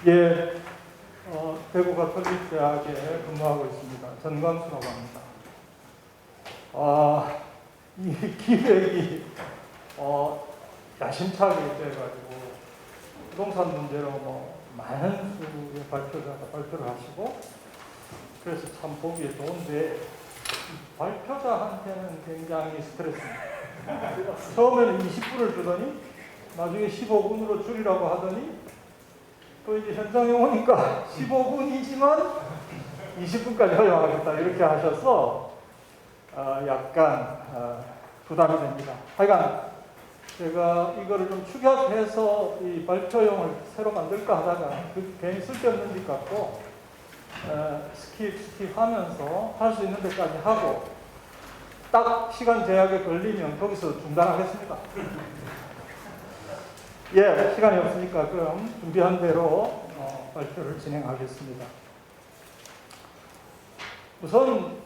예, 대구 가톨릭대학에 근무하고 있습니다. 전광수라고 합니다. 이 기획이 야심차게 돼가지고 부동산 문제로 뭐 많은 수의 발표자가 발표를 하시고, 그래서 참 보기에 좋은데 발표자한테는 굉장히 스트레스입니다. 처음에는 20분을 주더니 나중에 15분으로 줄이라고 하더니 또 이제 현장에 오니까 15분이지만 20분까지 허용하겠다 이렇게 하셔서 약간 부담이 됩니다. 하여간 제가 이거를 좀 축약해서 이 발표용을 새로 만들까 하다가 괜히 쓸데없는 것 같고 스킵 하면서 할 수 있는 데까지 하고 딱 시간 제약에 걸리면 거기서 중단하겠습니다. 예, 시간이 없으니까 그럼 준비한 대로 발표를 진행하겠습니다. 우선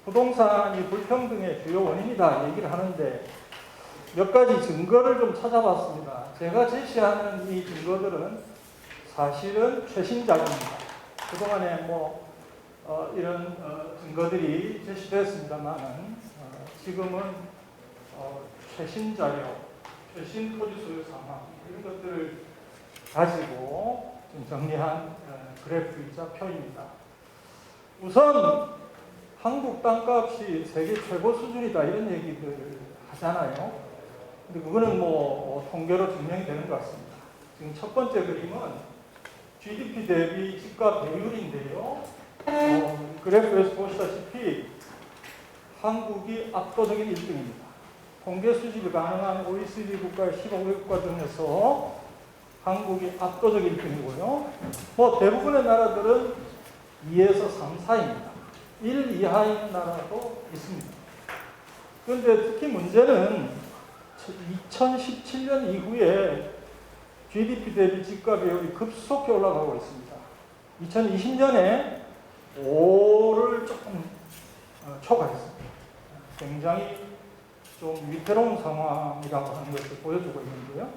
부동산이 불평등의 주요 원인이다 얘기를 하는데 몇 가지 증거를 좀 찾아봤습니다. 제가 제시하는 이 증거들은 사실은 최신 자료입니다. 그동안에 이런 증거들이 제시됐습니다만은 지금은 최신 자료, 최신 토지 소유 상황 이런 것들을 가지고 좀 정리한 그래프이자 표입니다. 우선 한국 땅값이 세계 최고 수준이다 이런 얘기들 하잖아요. 근데 그거는 통계로 증명이 되는 것 같습니다. 지금 첫 번째 그림은 GDP 대비 집값 배율인데요. 그래프에서 보시다시피 한국이 압도적인 1등입니다. 통계 수집이 가능한 OECD 국가의 15개국가 중에서 한국이 압도적 1등이고요. 대부분의 나라들은 2에서 3, 4입니다. 1 이하인 나라도 있습니다. 그런데 특히 문제는 2017년 이후에 GDP 대비 집값 비율이 급속히 올라가고 있습니다. 2020년에 5를 조금 초과했습니다. 굉장히 좀 위태로운 상황이라고 하는 것을 보여주고 있는데요.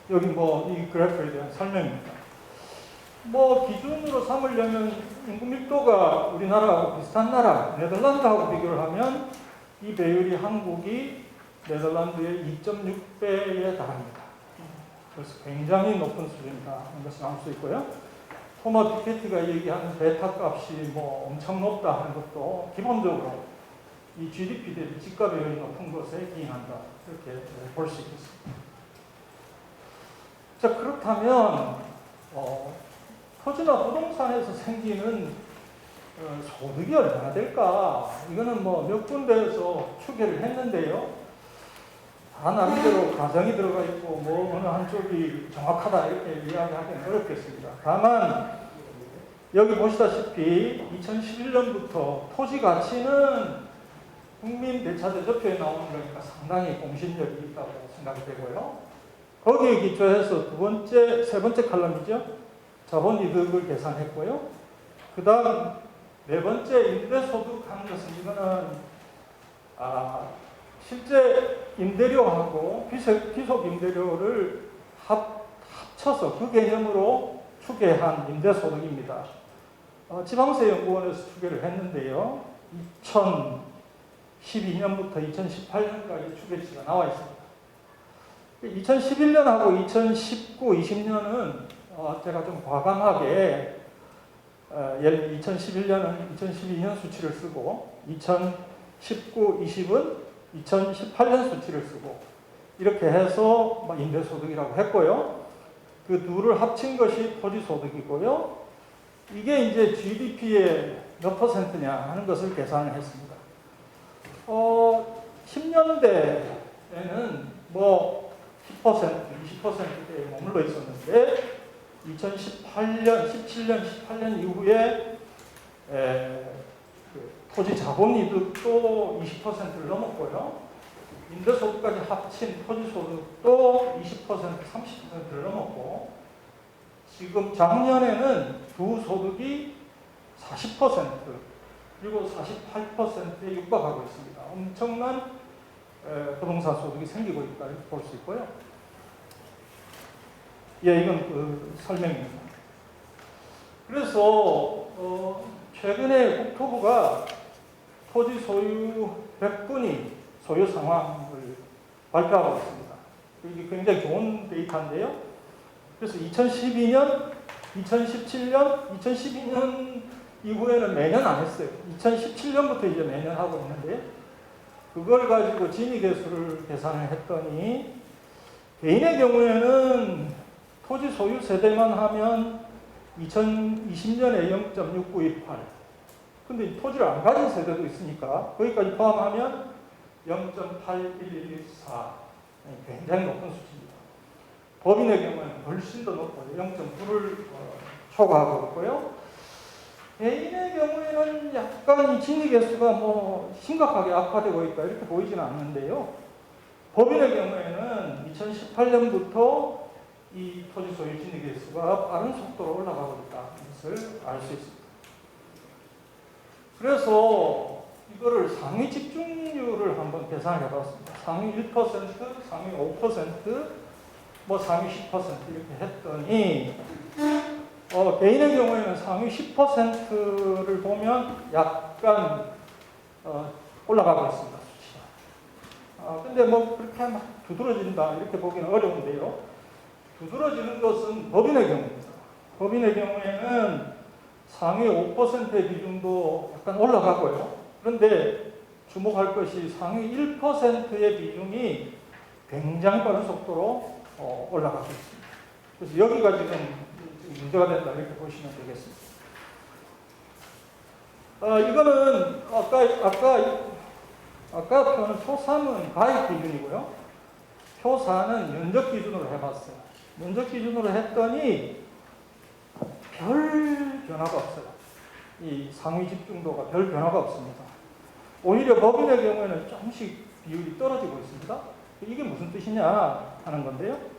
여기 이 그래프에 대한 설명입니다. 기준으로 삼으려면 인구 밀도가 우리나라하고 비슷한 나라, 네덜란드하고 비교를 하면 이 배율이 한국이 네덜란드의 2.6배에 달합니다. 그래서 굉장히 높은 수준이다 하는 것을 알 수 있고요. 토마 피케티가 얘기하는 베타 값이 엄청 높다 하는 것도 기본적으로 이 GDP 대비 집값 비율이 높은 것에 기인한다. 이렇게 볼 수 있겠습니다. 자, 그렇다면 토지나 부동산에서 생기는 소득이 얼마나 될까? 이거는 몇 군데에서 추계를 했는데요. 다 나름대로 가정이 들어가 있고 어느 한쪽이 정확하다 이렇게 이야기하기는 어렵겠습니다. 다만 여기 보시다시피 2011년부터 토지 가치는 국민 대차 대조표에 나오는 거니까 상당히 공신력이 있다고 생각이 되고요. 거기에 기초해서 세 번째 칼럼이죠. 자본 이득을 계산했고요. 그 다음 네 번째 임대소득 하는 것은 이거는 실제 임대료하고 비속 임대료를 합쳐서 그 개념으로 추계한 임대소득입니다. 지방세연구원에서 추계를 했는데요. 2012년부터 2018년까지 추계치가 나와 있습니다. 2011년하고 2019, 20년은 제가 좀 과감하게 예를 들면 2011년은 2012년 수치를 쓰고 2019, 20은 2018년 수치를 쓰고 이렇게 해서 임대소득이라고 했고요. 그 둘을 합친 것이 토지소득이고요. 이게 이제 GDP의 몇 %냐 하는 것을 계산을 했습니다. 10년 2000년대에는 뭐 10%, 20%대에 머물러 있었는데 2018년, 17년, 18년 이후에 그 토지 자본 이득도 20%를 넘었고요. 임대소득까지 합친 토지소득도 20%, 30%를 넘었고, 지금 작년에는 두 소득이 40%, 그리고 48%에 육박하고 있습니다. 엄청난 부동산 소득이 생기고 있다 이렇게 볼 수 있고요. 예, 이건 그 설명입니다. 그래서 최근에 국토부가 토지 소유 100분위 소유 상황을 발표하고 있습니다. 이게 굉장히 좋은 데이터인데요. 그래서 2012년, 2017년, 2012년 이후에는 매년 안 했어요. 2017년부터 이제 매년 하고 있는데, 그걸 가지고 진위계수를 계산을 했더니 개인의 경우에는 토지 소유 세대만 하면 2020년에 0.6928. 근데 토지를 안 가진 세대도 있으니까 거기까지 포함하면 0.81114. 굉장히 높은 수치입니다. 법인의 경우에는 훨씬 더 높아요. 0.9를 초과하고 있고요. 개인의 경우에는 약간 이 진위계수가 뭐 심각하게 악화되고 있다 이렇게 보이지는 않는데요. 법인의 경우에는 2018년부터 이 토지 소유 진위계수가 빠른 속도로 올라가고 있다는 것을 알 수 있습니다. 그래서 이거를 상위 집중률을 한번 계산해 봤습니다. 상위 1%, 상위 5%, 뭐 상위 10% 이렇게 했더니 개인의 경우에는 상위 10%를 보면 약간 올라가고 있습니다. 수치가. 근데 뭐 그렇게 막 두드러진다 이렇게 보기는 어려운데요. 두드러지는 것은 법인의 경우입니다. 법인의 경우에는 상위 5%의 비중도 약간 올라가고요. 그런데 주목할 것이 상위 1%의 비중이 굉장히 빠른 속도로 올라가고 있습니다. 그래서 여기가 지금 문제가 된다 이렇게 보시면 되겠습니다. 이거는 아까 표는 표3은 가입 기준이고요. 표4는 면적 기준으로 해봤어요. 면적 기준으로 했더니 별 변화가 없어요. 이 상위 집중도가 별 변화가 없습니다. 오히려 법인의 경우에는 조금씩 비율이 떨어지고 있습니다. 이게 무슨 뜻이냐 하는 건데요.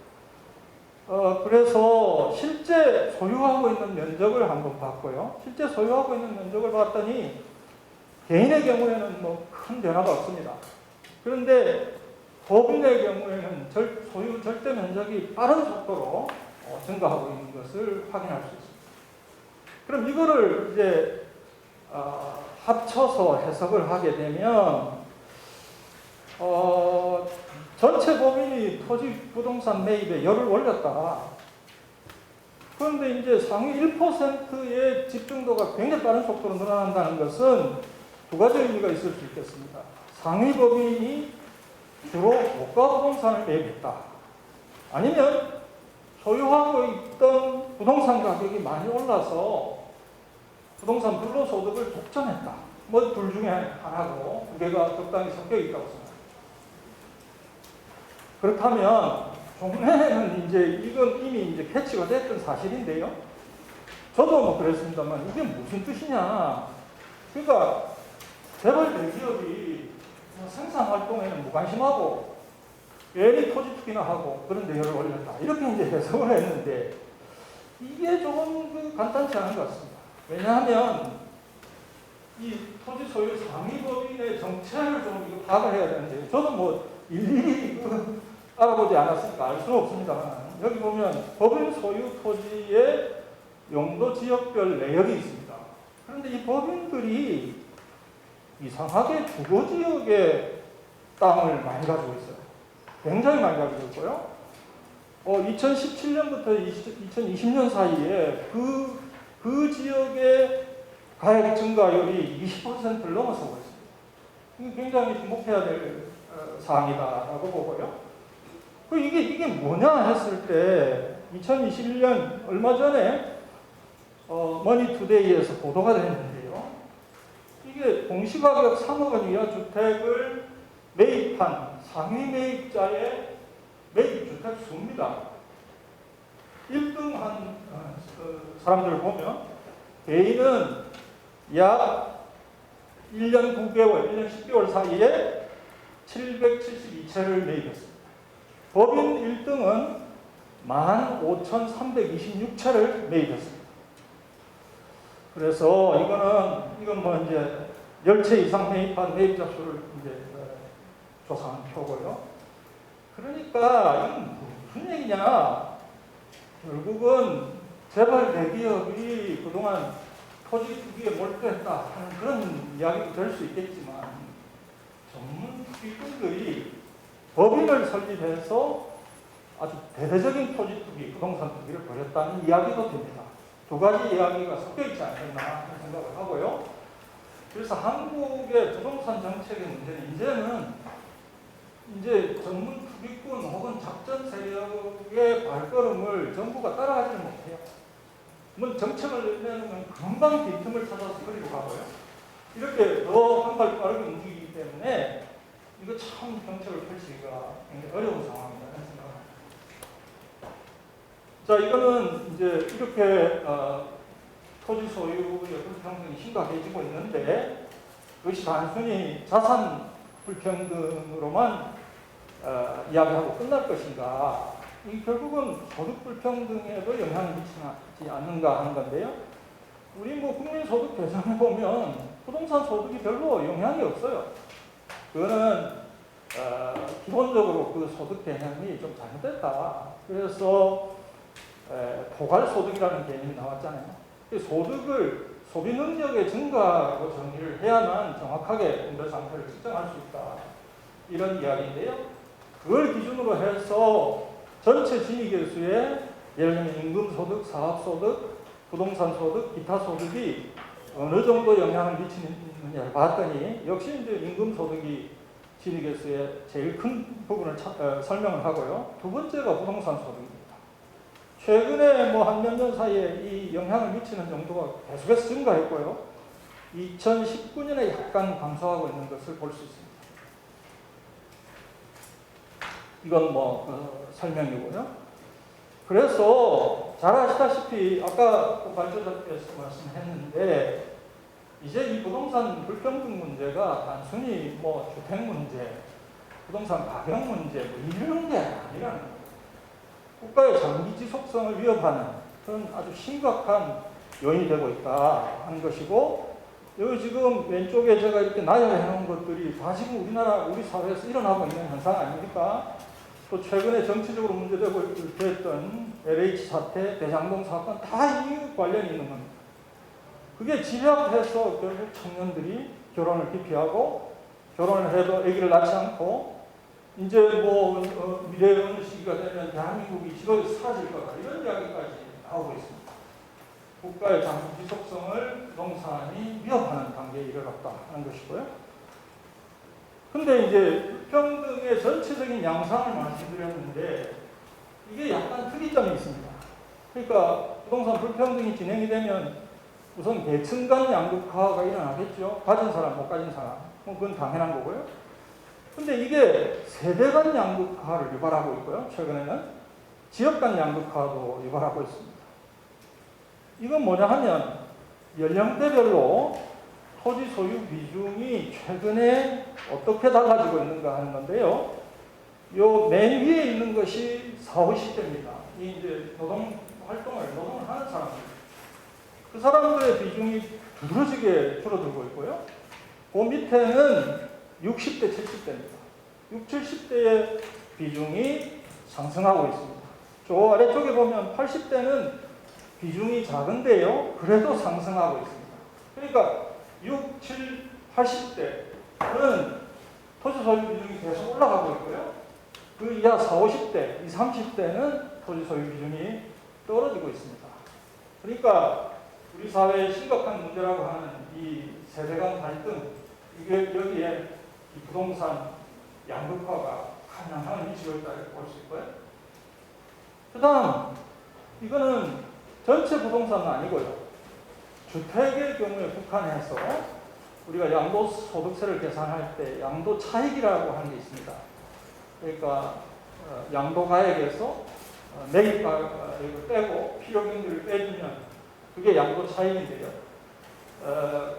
그래서 실제 소유하고 있는 면적을 한번 봤고요. 실제 소유하고 있는 면적을 봤더니 개인의 경우에는 뭐 큰 변화가 없습니다. 그런데 법인의 경우에는 소유 절대 면적이 빠른 속도로 증가하고 있는 것을 확인할 수 있습니다. 그럼 이거를 이제 합쳐서 해석을 하게 되면 전체 법인이 토지 부동산 매입에 열을 올렸다. 그런데 이제 상위 1%의 집중도가 굉장히 빠른 속도로 늘어난다는 것은 두 가지 의미가 있을 수 있겠습니다. 상위 법인이 주로 고가 부동산을 매입했다. 아니면 소유하고 있던 부동산 가격이 많이 올라서 부동산 불로소득을 독점했다. 뭐 둘 중에 하나고 두 개가 적당히 섞여 있다고 생각합니다. 그렇다면 종래에는 이제 이건 이미 이제 캐치가 됐던 사실인데요. 저도 뭐 그랬습니다만 이게 무슨 뜻이냐. 그러니까 재벌 대기업이 생산 활동에는 무관심하고 괜히 토지 투기나 하고 그런데 열을 올렸다. 이렇게 이제 해석을 했는데 이게 조금 간단치 않은 것 같습니다. 왜냐하면 이 토지 소유 상위 법인의 정체를 좀 파악을 해야 되는데 저도 뭐 일일이 알아보지 않았으니까 알 수는 없습니다만 여기 보면 법인 소유 토지의 용도 지역별 내역이 있습니다. 그런데 이 법인들이 이상하게 주거 지역에 땅을 많이 가지고 있어요. 굉장히 많이 가지고 있고요. 2017년부터 2020년 사이에 그 지역의 가액 증가율이 20%를 넘어서고 있습니다. 이게 굉장히 주목해야 될 사항이다라고 보고요. 이게 뭐냐 했을 때 2021년 얼마 전에 머니투데이에서 보도가 됐는데요. 이게 공시가격 3억 원 이하 주택을 매입한 상위 매입자의 매입주택 수입니다. 1등한 사람들을 보면 개인은 약 1년 9개월, 1년 10개월 사이에 772채를 매입했습니다. 법인 1등은 15,326채를 매입했습니다. 그래서 이건 뭐 이제 10채 이상 매입한 매입자 수를 이제 조사한 표고요. 그러니까 이건 무슨 얘기냐? 결국은 재벌 대기업이 그동안 토지 투기에 몰두했다 하는 그런 이야기도 될 수 있겠지만, 전문 투기꾼들이 법인을 설립해서 아주 대대적인 토지 투기, 부동산 투기를 벌였다는 이야기도 됩니다. 두 가지 이야기가 섞여 있지 않겠나 하는 생각을 하고요. 그래서 한국의 부동산 정책의 문제는 이제 전문 투기꾼 혹은 작전 세력의 발걸음을 정부가 따라가지 못해요. 뭐 정책을 내놓으면 금방 빈틈을 찾아서 그리로 가고요. 이렇게 더 한 발 빠르게 움직이기 때문에 이거 참 정책을 펼치기가 굉장히 어려운 상황이다 하는 생각을 합니다. 자, 이거는 이제 이렇게 토지 소유의 불평등이 심각해지고 있는데, 그것이 단순히 자산 불평등으로만 이야기하고 끝날 것인가? 이 결국은 소득 불평등에도 영향을 미치지 않는가 하는 건데요. 우리 뭐 국민 소득 개선해 보면 부동산 소득이 별로 영향이 없어요. 그거는 기본적으로 그 소득 개념이 좀 잘못됐다. 그래서 포괄 소득이라는 개념이 나왔잖아요. 소득을 소비 능력의 증가로 정의를 해야만 정확하게 분배 상태를 측정할 수 있다. 이런 이야기인데요. 그걸 기준으로 해서 전체 진위계수에 예를 들면 임금소득, 사업소득, 부동산소득, 기타 소득이 어느 정도 영향을 미치느냐를 봤더니 역시 이제 임금소득이 진위계수의 제일 큰 부분을 설명을 하고요. 두 번째가 부동산소득입니다. 최근에 뭐 한 몇 년 사이에 이 영향을 미치는 정도가 계속해서 증가했고요. 2019년에 약간 감소하고 있는 것을 볼 수 있습니다. 이건 뭐 설명이고요. 그래서 잘 아시다시피 아까 발표자께서 말씀했는데, 이제 이 부동산 불평등 문제가 단순히 뭐 주택 문제, 부동산 가격 문제 뭐 이런 게 아니라는 거예요. 국가의 장기 지속성을 위협하는 그런 아주 심각한 요인이 되고 있다 하는 것이고, 여기 지금 왼쪽에 제가 이렇게 나열해 놓은 것들이 다 지금 우리 사회에서 일어나고 있는 현상 아닙니까? 또 최근에 정치적으로 문제되고 됐던 LH 사태, 대장동 사건 다 이 관련이 있는 겁니다. 그게 집약해서 결국 청년들이 결혼을 기피하고, 결혼을 해도 아기를 낳지 않고, 이제 뭐 미래의 어느 시기가 되면 대한민국이 사라질 거다 이런 이야기까지 나오고 있습니다. 국가의 장기 지속성을 부동산이 위협하는 단계에 이르렀다 하는 것이고요. 근데 이제 불평등의 전체적인 양상을 말씀드렸는데, 이게 약간 특이점이 있습니다. 그러니까 부동산 불평등이 진행이 되면 우선 계층 간 양극화가 일어나겠죠. 가진 사람, 못 가진 사람. 뭐 그건 당연한 거고요. 근데 이게 세대 간 양극화를 유발하고 있고요. 최근에는 지역 간 양극화도 유발하고 있습니다. 이건 뭐냐 하면 연령대별로 토지 소유 비중이 최근에 어떻게 달라지고 있는가 하는 건데요. 요 맨 위에 있는 것이 40, 50대입니다. 이 이제 노동을 하는 사람들. 그 사람들의 비중이 두드러지게 줄어들고 있고요. 그 밑에는 60대, 70대입니다. 60, 70대의 비중이 상승하고 있습니다. 저 아래쪽에 보면 80대는 비중이 작은데요. 그래도 상승하고 있습니다. 그러니까 6, 7, 80대는 토지 소유 비중이 계속 올라가고 있고요. 그 이하 40, 50대, 20, 30대는 토지 소유 비중이 떨어지고 있습니다. 그러니까 우리 사회의 심각한 문제라고 하는 이 세대 간 갈등, 이게 여기에 이 부동산 양극화가 큰 영향을 미치고 있다 이렇게 볼 수 있고요. 그 다음, 이거는 전체 부동산은 아니고요. 주택의 경우에 국한해서 우리가 양도소득세를 계산할 때 양도 차익이라고 하는 게 있습니다. 그러니까 양도가액에서 매입가액을 빼고 필요경비를 빼주면 그게 양도 차익인데요.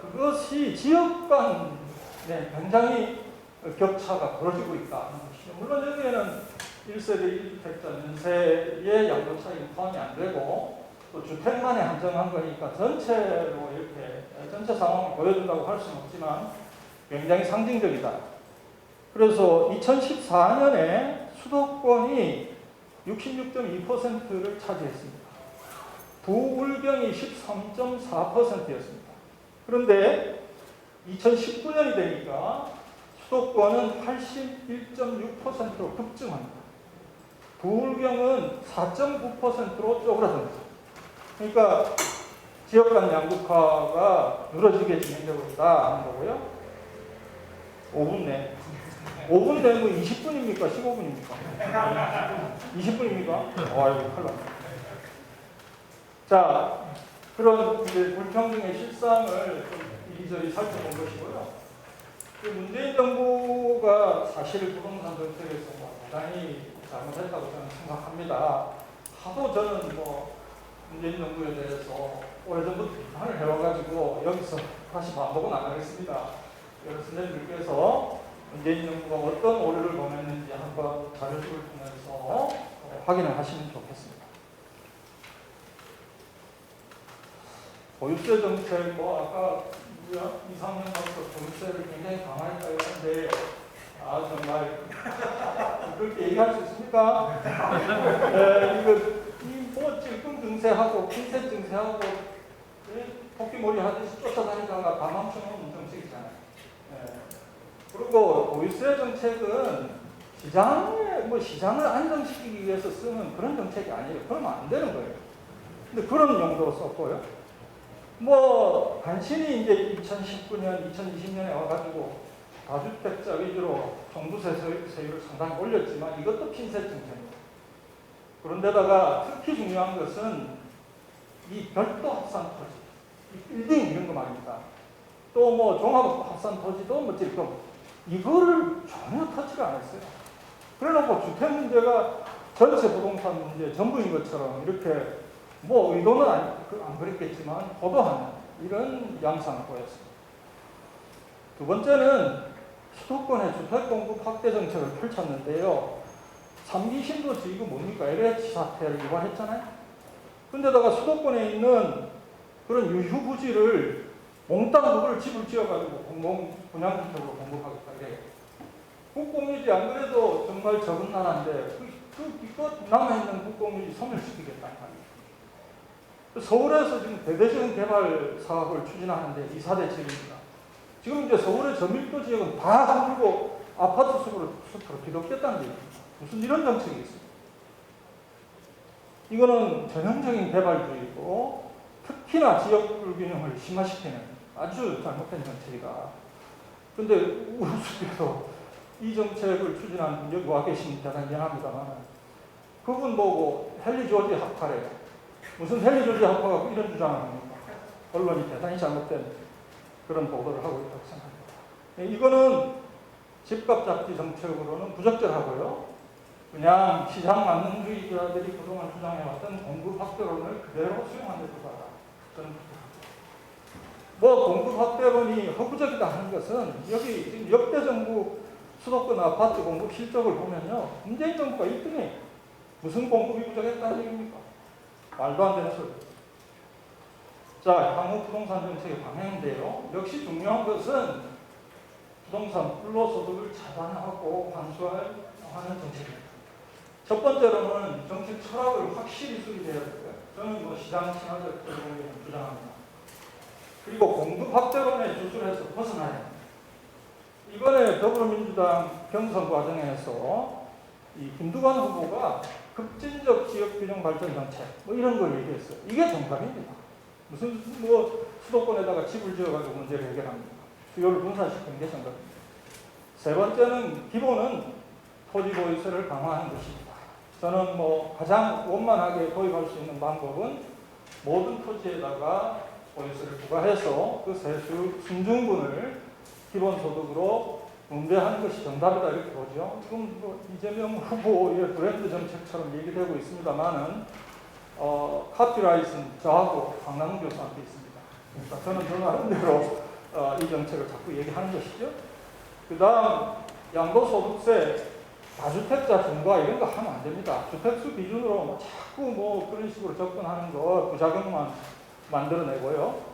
그것이 지역 간에 굉장히 격차가 벌어지고 있다. 물론 여기에는 1세대 1주택자 면세의 양도 차익은 포함이 안 되고 또 주택만에 한정한 거니까 전체로 이렇게 전체 상황을 보여준다고 할 수는 없지만 굉장히 상징적이다. 그래서 2014년에 수도권이 66.2%를 차지했습니다. 부울경이 13.4%였습니다. 그런데 2019년이 되니까 수도권은 81.6%로 급증합니다. 부울경은 4.9%로 쪼그라듭니다. 그러니까 지역 간 양극화가 늘어지게 진행되고 있다 하는 거고요. 5분 내. 5분 내면 20분입니까? 15분입니까? 20분입니까? 아이고, 큰일 났네. 자, 그런 이제 불평등의 실상을 좀 이리저리 살펴본 것이고요. 문재인 정부가 사실 부동산 정책에서 대단히 잘못했다고 저는 생각합니다. 하도 저는 문재인 정부에 대해서 오래전부터 비판을 해와가지고 여기서 다시 반복은 안 하겠습니다. 여러 선생님들께서 문재인 정부가 어떤 오류를 범했는지 한번 자료집을 통해서 확인을 하시면 좋겠습니다. 보유세 정책, 아까 2, 3년부터 보유세를 굉장히 강화했다 이러는데, 정말, 그렇게 얘기할 수 있습니까? 이거, 질풍 증세하고, 핀셋 증세하고, 토끼머리 하듯이 쫓아다니다가 다 멈춰놓은 정책이잖아요. 그리고 보유세 정책은 시장을 안정시키기 위해서 쓰는 그런 정책이 아니에요. 그러면 안 되는 거예요. 근데 그런 용도로 썼고요. 간신히 이제 2019년, 2020년에 와가지고 다주택자 위주로 종부세 세율을 상당히 올렸지만 이것도 핀셋 정책입니다. 그런데다가 특히 중요한 것은 이 별도 합산 토지, 이 빌딩 이런 거 말입니다. 또 종합 합산 토지도 이거를 전혀 터치를 안 했어요. 그래놓고 주택 문제가 전체 부동산 문제 전부인 것처럼 이렇게 의도는 안 그랬겠지만 호도하는 이런 양상을 보였습니다. 두 번째는 수도권의 주택 공급 확대 정책을 펼쳤는데요. 3기 신도시 뭡니까? LH 사태를 유발했잖아요. 근데다가 수도권에 있는 그런 유휴 부지를 몽땅 그걸 집을 지어가지고 공공 분양주택으로 공급하겠다 이래요. 국공유지 안 그래도 정말 적은 나라인데 이거 남아있는 국공유지 소멸시키겠다는 말이에요. 서울에서 지금 대대적인 개발 사업을 추진하는데 2, 4대 지역입니다. 지금 이제 서울의 저밀도 지역은 다 함부고 아파트 숲으로 뒤덮겠다는 얘기입니다. 무슨 이런 정책이 있습니다. 이거는 전형적인 개발주의고 특히나 지역 불균형을 심화시키는 아주 잘못된 정책이다. 그런데 우스꽝도 이 정책을 추진한 여기 와 계신 대단히 미안합니다만 그분 보고 헨리 조지 학파래요. 무슨 헨리 조지 학파가 이런 주장을 합니까? 언론이 대단히 잘못된 그런 보도를 하고 있다고 생각합니다. 이거는 집값 잡기 정책으로는 부적절하고요. 그냥 시장 만능주의자들이 그동안 주장해왔던 공급 확대론을 그대로 수용한 데 불과하다. 저는 공급 확대론이 허구적이다 하는 것은 여기 지금 역대 정부 수도권 아파트 공급 실적을 보면요. 문재인 정부가 1등이에요. 무슨 공급이 부족했다는 얘기입니까? 말도 안 되는 소리. 자, 향후 부동산 정책의 방향인데요. 역시 중요한 것은 부동산 불로소득을 차단하고 환수하는 정책입니다. 첫 번째로는 정책 철학을 확실히 수립해야 되고요. 저는 시장 친화적 경영을 주장합니다. 그리고 공급 확대론에 주술해서 벗어나야 합니다. 이번에 더불어민주당 경선 과정에서 이 김두관 후보가 급진적 지역균형 발전 정책 이런 걸 얘기했어요. 이게 정답입니다. 무슨 수도권에다가 집을 지어가지고 문제를 해결합니다. 수요를 분산시키는 게 정답입니다. 세 번째는 기본은 토지 보유세를 강화하는 것입니다. 저는 가장 원만하게 도입할 수 있는 방법은 모든 토지에다가 보유세를 부과해서 그 세수 순증분을 기본소득으로 분배하는 것이 정답이다 이렇게 보죠. 지금 뭐 이재명 후보의 브랜드 정책처럼 얘기되고 있습니다만은 카피라이트는 저하고 강남훈 교수한테 있습니다. 그러니까 저는 저 나름대로 이 정책을 자꾸 얘기하는 것이죠. 그 다음 양도소득세 다주택자 중과 이런 거 하면 안 됩니다. 주택수 기준으로 뭐 자꾸 뭐 그런 식으로 접근하는 거 부작용만 만들어내고요.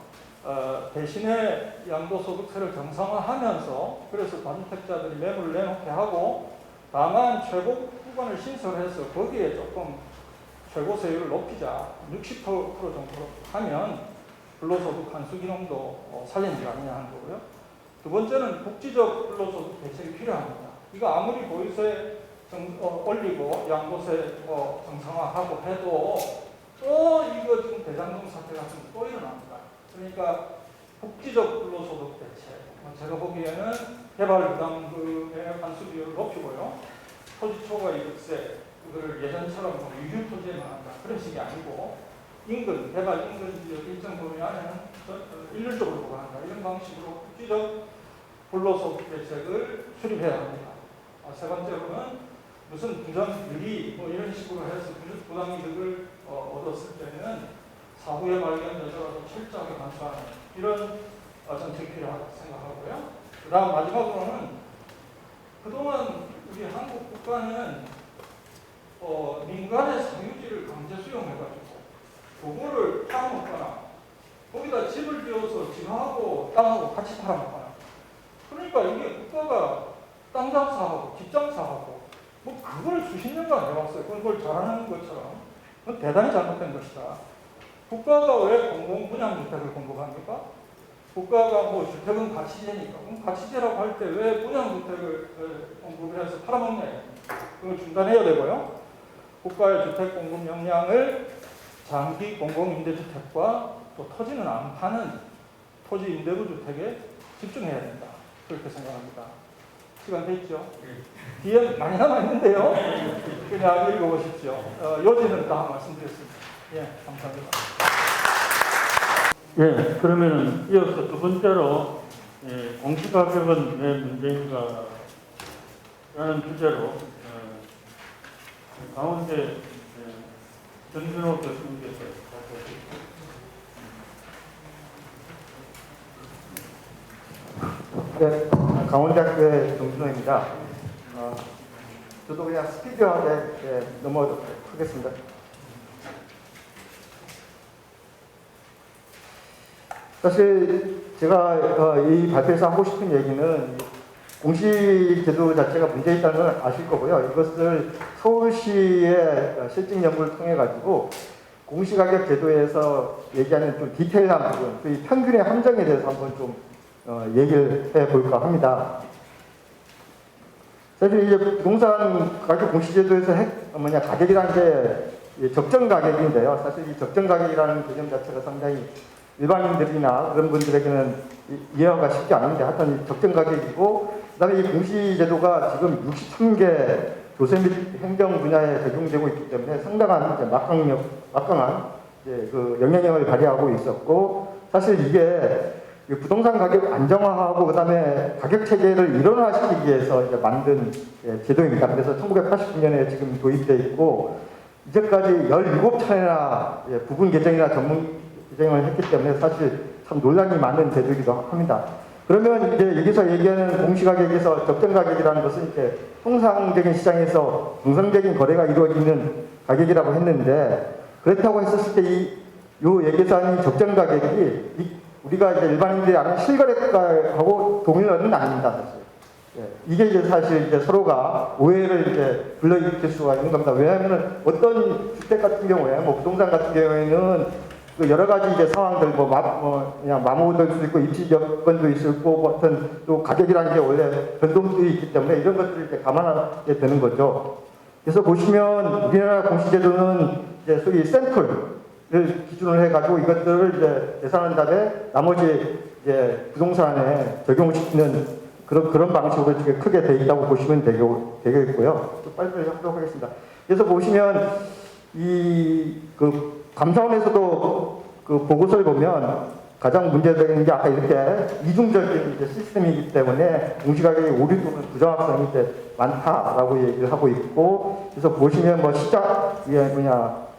대신에 양도소득세를 정상화하면서 그래서 다주택자들이 매물을 내놓게 하고 다만 최고 구간을 신설해서 거기에 조금 최고세율을 높이자 60% 정도로 하면 근로소득 환수 기능도 살리는 게 아니냐 하는 거고요. 두 번째는 국지적 근로소득 대책이 필요합니다. 이거 아무리 보유세 올리고 양도세 정상화하고 해도 또 이거 지금 대장동 사태 같은 거 또 일어납니다. 그러니까 국지적 근로소득 대책, 제가 보기에는 개발 부담금의 환수 비율을 높이고요. 토지 초과 이득세, 그거를 예전처럼 유휴 토지에만 한다. 그런 식이 아니고 인근, 개발 인근 지역 일정 범위 안에는 일률적으로 보관한다. 이런 방식으로 국지적 근로소득 대책을 수립해야 합니다. 세 번째로는 무슨 부정비리 뭐 이런 식으로 해서 부당이득을 얻었을 때는 사후에 발견되더라도 철저하게 간수하는 이런 정책이 필요하다고 생각하고요. 그 다음 마지막으로는 그동안 우리 한국 국가는 민간의 사유지를 강제 수용해가지고 그거를 팔아먹거나 거기다 집을 지어서 집하고 땅하고 같이 팔아먹거나 그러니까 이게 국가가 땅 장사하고 집 장사하고 뭐 그걸 수십 년간 해왔어요. 그걸 잘하는 것처럼 그건 대단히 잘못된 것이다. 국가가 왜 공공분양주택을 공급합니까? 국가가 뭐 주택은 가치제니까 그럼 가치제라고 할 때 왜 분양주택을 공급을 해서 팔아먹냐 그걸 중단해야 되고요. 국가의 주택 공급 역량을 장기 공공임대주택과 또 토지는 안 파는 토지 임대부 주택에 집중해야 된다. 그렇게 생각합니다. 시간 돼 있죠? 뒤에 많이 남아있는데요. 그냥 읽어보십시오. 요지는 다 말씀드렸습니다. 예, 감사합니다. 예, 그러면은 이어서 두 번째로 공시가격은 왜 문제인가 라는 주제로 가운데 전준호 교수님께서 네, 강원대학교의 정준호입니다. 저도 그냥 스피드하게 넘어가도록 하겠습니다. 사실 제가 이 발표에서 하고 싶은 얘기는 공시제도 자체가 문제 있다는 걸 아실 거고요. 이것을 서울시의 실증 연구를 통해 가지고 공시가격 제도에서 얘기하는 좀 디테일한 부분, 그 평균의 함정에 대해서 한번 좀 얘기를 해볼까 합니다. 사실 이제 부동산 가격 공시제도에서 가격이라는 게 적정 가격인데요. 사실 이 적정 가격이라는 개념 자체가 상당히 일반인들이나 그런 분들에게는 이해가 쉽지 않은데 하여튼 적정 가격이고, 그 다음에 이 공시제도가 지금 63개 조세 및 행정 분야에 적용되고 있기 때문에 상당한 이제 막강한 이제 그 영향력을 발휘하고 있었고, 사실 이게 부동산 가격 안정화하고 그 다음에 가격 체계를 일원화시키기 위해서 이제 만든 제도입니다. 그래서 1989년에 지금 도입되어 있고, 이제까지 17차례나 부분 개정이나 전문 개정을 했기 때문에 사실 참 논란이 많은 제도이기도 합니다. 그러면 이제 여기서 얘기하는 공시가격에서 적정 가격이라는 것은 이제 통상적인 시장에서 정상적인 거래가 이루어지는 가격이라고 했는데, 그렇다고 했었을 때 요 여기서 적정 가격이 우리가 이제 일반인들이 아는 실거래가하고 동일은 아닙니다, 사실. 이게 이제 사실 이제 서로가 오해를 이제 불러일으킬 수가 있는 겁니다. 왜냐하면 어떤 주택 같은 경우에, 부동산 같은 경우에는 그 여러 가지 이제 상황들, 그냥 마모될 수도 있고, 입지 여건도 있을 거고, 어떤 또 가격이라는 게 원래 변동들이 있기 때문에 이런 것들을 이제 감안하게 되는 거죠. 그래서 보시면 우리나라 공시제도는 이제 소위 샘플을 기준으로 해가지고 이것들을 이제 계산한 다음에 나머지 이제 부동산에 적용시키는 그런 방식으로 크게 되어 있다고 보시면 되겠고요. 또 빨리빨리 하도록 하겠습니다. 그래서 보시면 감사원에서도 그 보고서를 보면 가장 문제되는 게 아까 이렇게 이중적인 이제 시스템이기 때문에 공시가격의 오류 또는 부정확성이 이제 많다라고 얘기를 하고 있고, 그래서 보시면 뭐 시장, 이게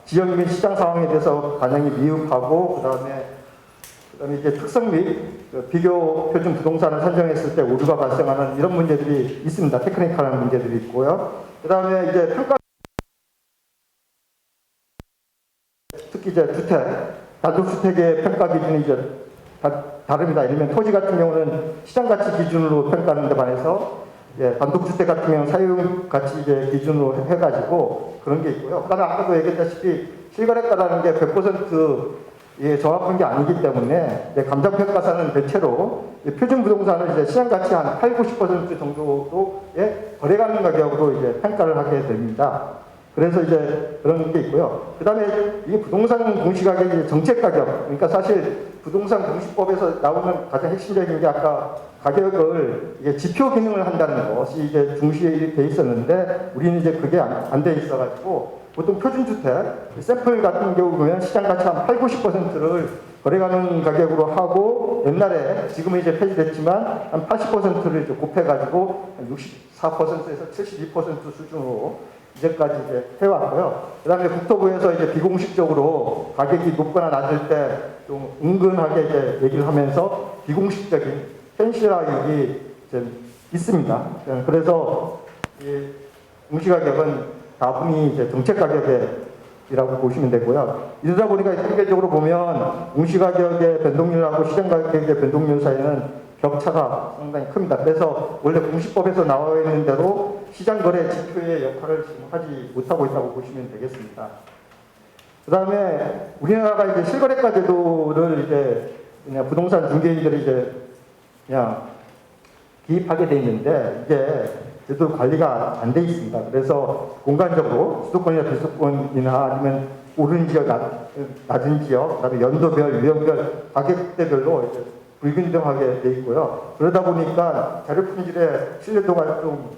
지역 및 시장 상황에 대해서 반영이 미흡하고, 그다음에 이제 특성 및 비교 표준 부동산을 선정했을 때 오류가 발생하는 이런 문제들이 있습니다. 테크니컬한 문제들이 있고요. 그다음에 이제 평가, 특히 이제 주택, 단독주택의 평가 기준이 이제 다릅니다. 예를 들면 토지 같은 경우는 시장 가치 기준으로 평가하는 데 반해서 단독주택 같은 경우는 사용 가치 이제 기준으로 해가지고 그런 게 있고요. 그다음에 아까도 얘기했다시피 실거래가라는 게 100% 정확한 게 아니기 때문에 감정평가사는 대체로 표준 부동산을 이제 시장 가치 한 80-90% 정도의 거래가능 가격으로 이제 평가를 하게 됩니다. 그래서 이제 그런 게 있고요. 그 다음에 이 부동산 공시가격이 정책 가격, 그러니까 사실 부동산 공시법에서 나오는 가장 핵심적인 게 아까 가격을 이게 지표 기능을 한다는 것이 이제 중시돼 있었는데, 우리는 이제 그게 안 돼 있어가지고 보통 표준주택 샘플 같은 경우 보면 시장 가치 한 80-90%를 거래가능 가격으로 하고, 옛날에 지금은 이제 폐지됐지만 한 80%를 이제 곱해가지고 64%에서 72% 수준으로 이제까지 이제 해왔고요. 그 다음에 국토부에서 이제 비공식적으로 가격이 높거나 낮을 때 좀 은근하게 이제 얘기를 하면서 비공식적인 현실화율이 있습니다. 그래서 이 공시가격은 다분히 이제 정책 가격이라고 보시면 되고요. 이러다 보니까 통계적으로 보면 공시가격의 변동률하고 시장 가격의 변동률 사이는 격차가 상당히 큽니다. 그래서 원래 공시법에서 나와 있는 대로 시장 거래 지표의 역할을 지금 하지 못하고 있다고 보시면 되겠습니다. 그 다음에 우리나라가 이제 실거래가 제도를 이제 그냥 부동산 중개인들이 이제 그냥 기입하게 돼 있는데, 이게 제대로 관리가 안 돼 있습니다. 그래서 공간적으로 수도권이나 비수도권이나 아니면 오른 지역, 낮은 지역, 그다음에 연도별, 유형별, 가격대별로 이제 불균등하게 돼 있고요. 그러다 보니까 자료 품질의 신뢰도가 좀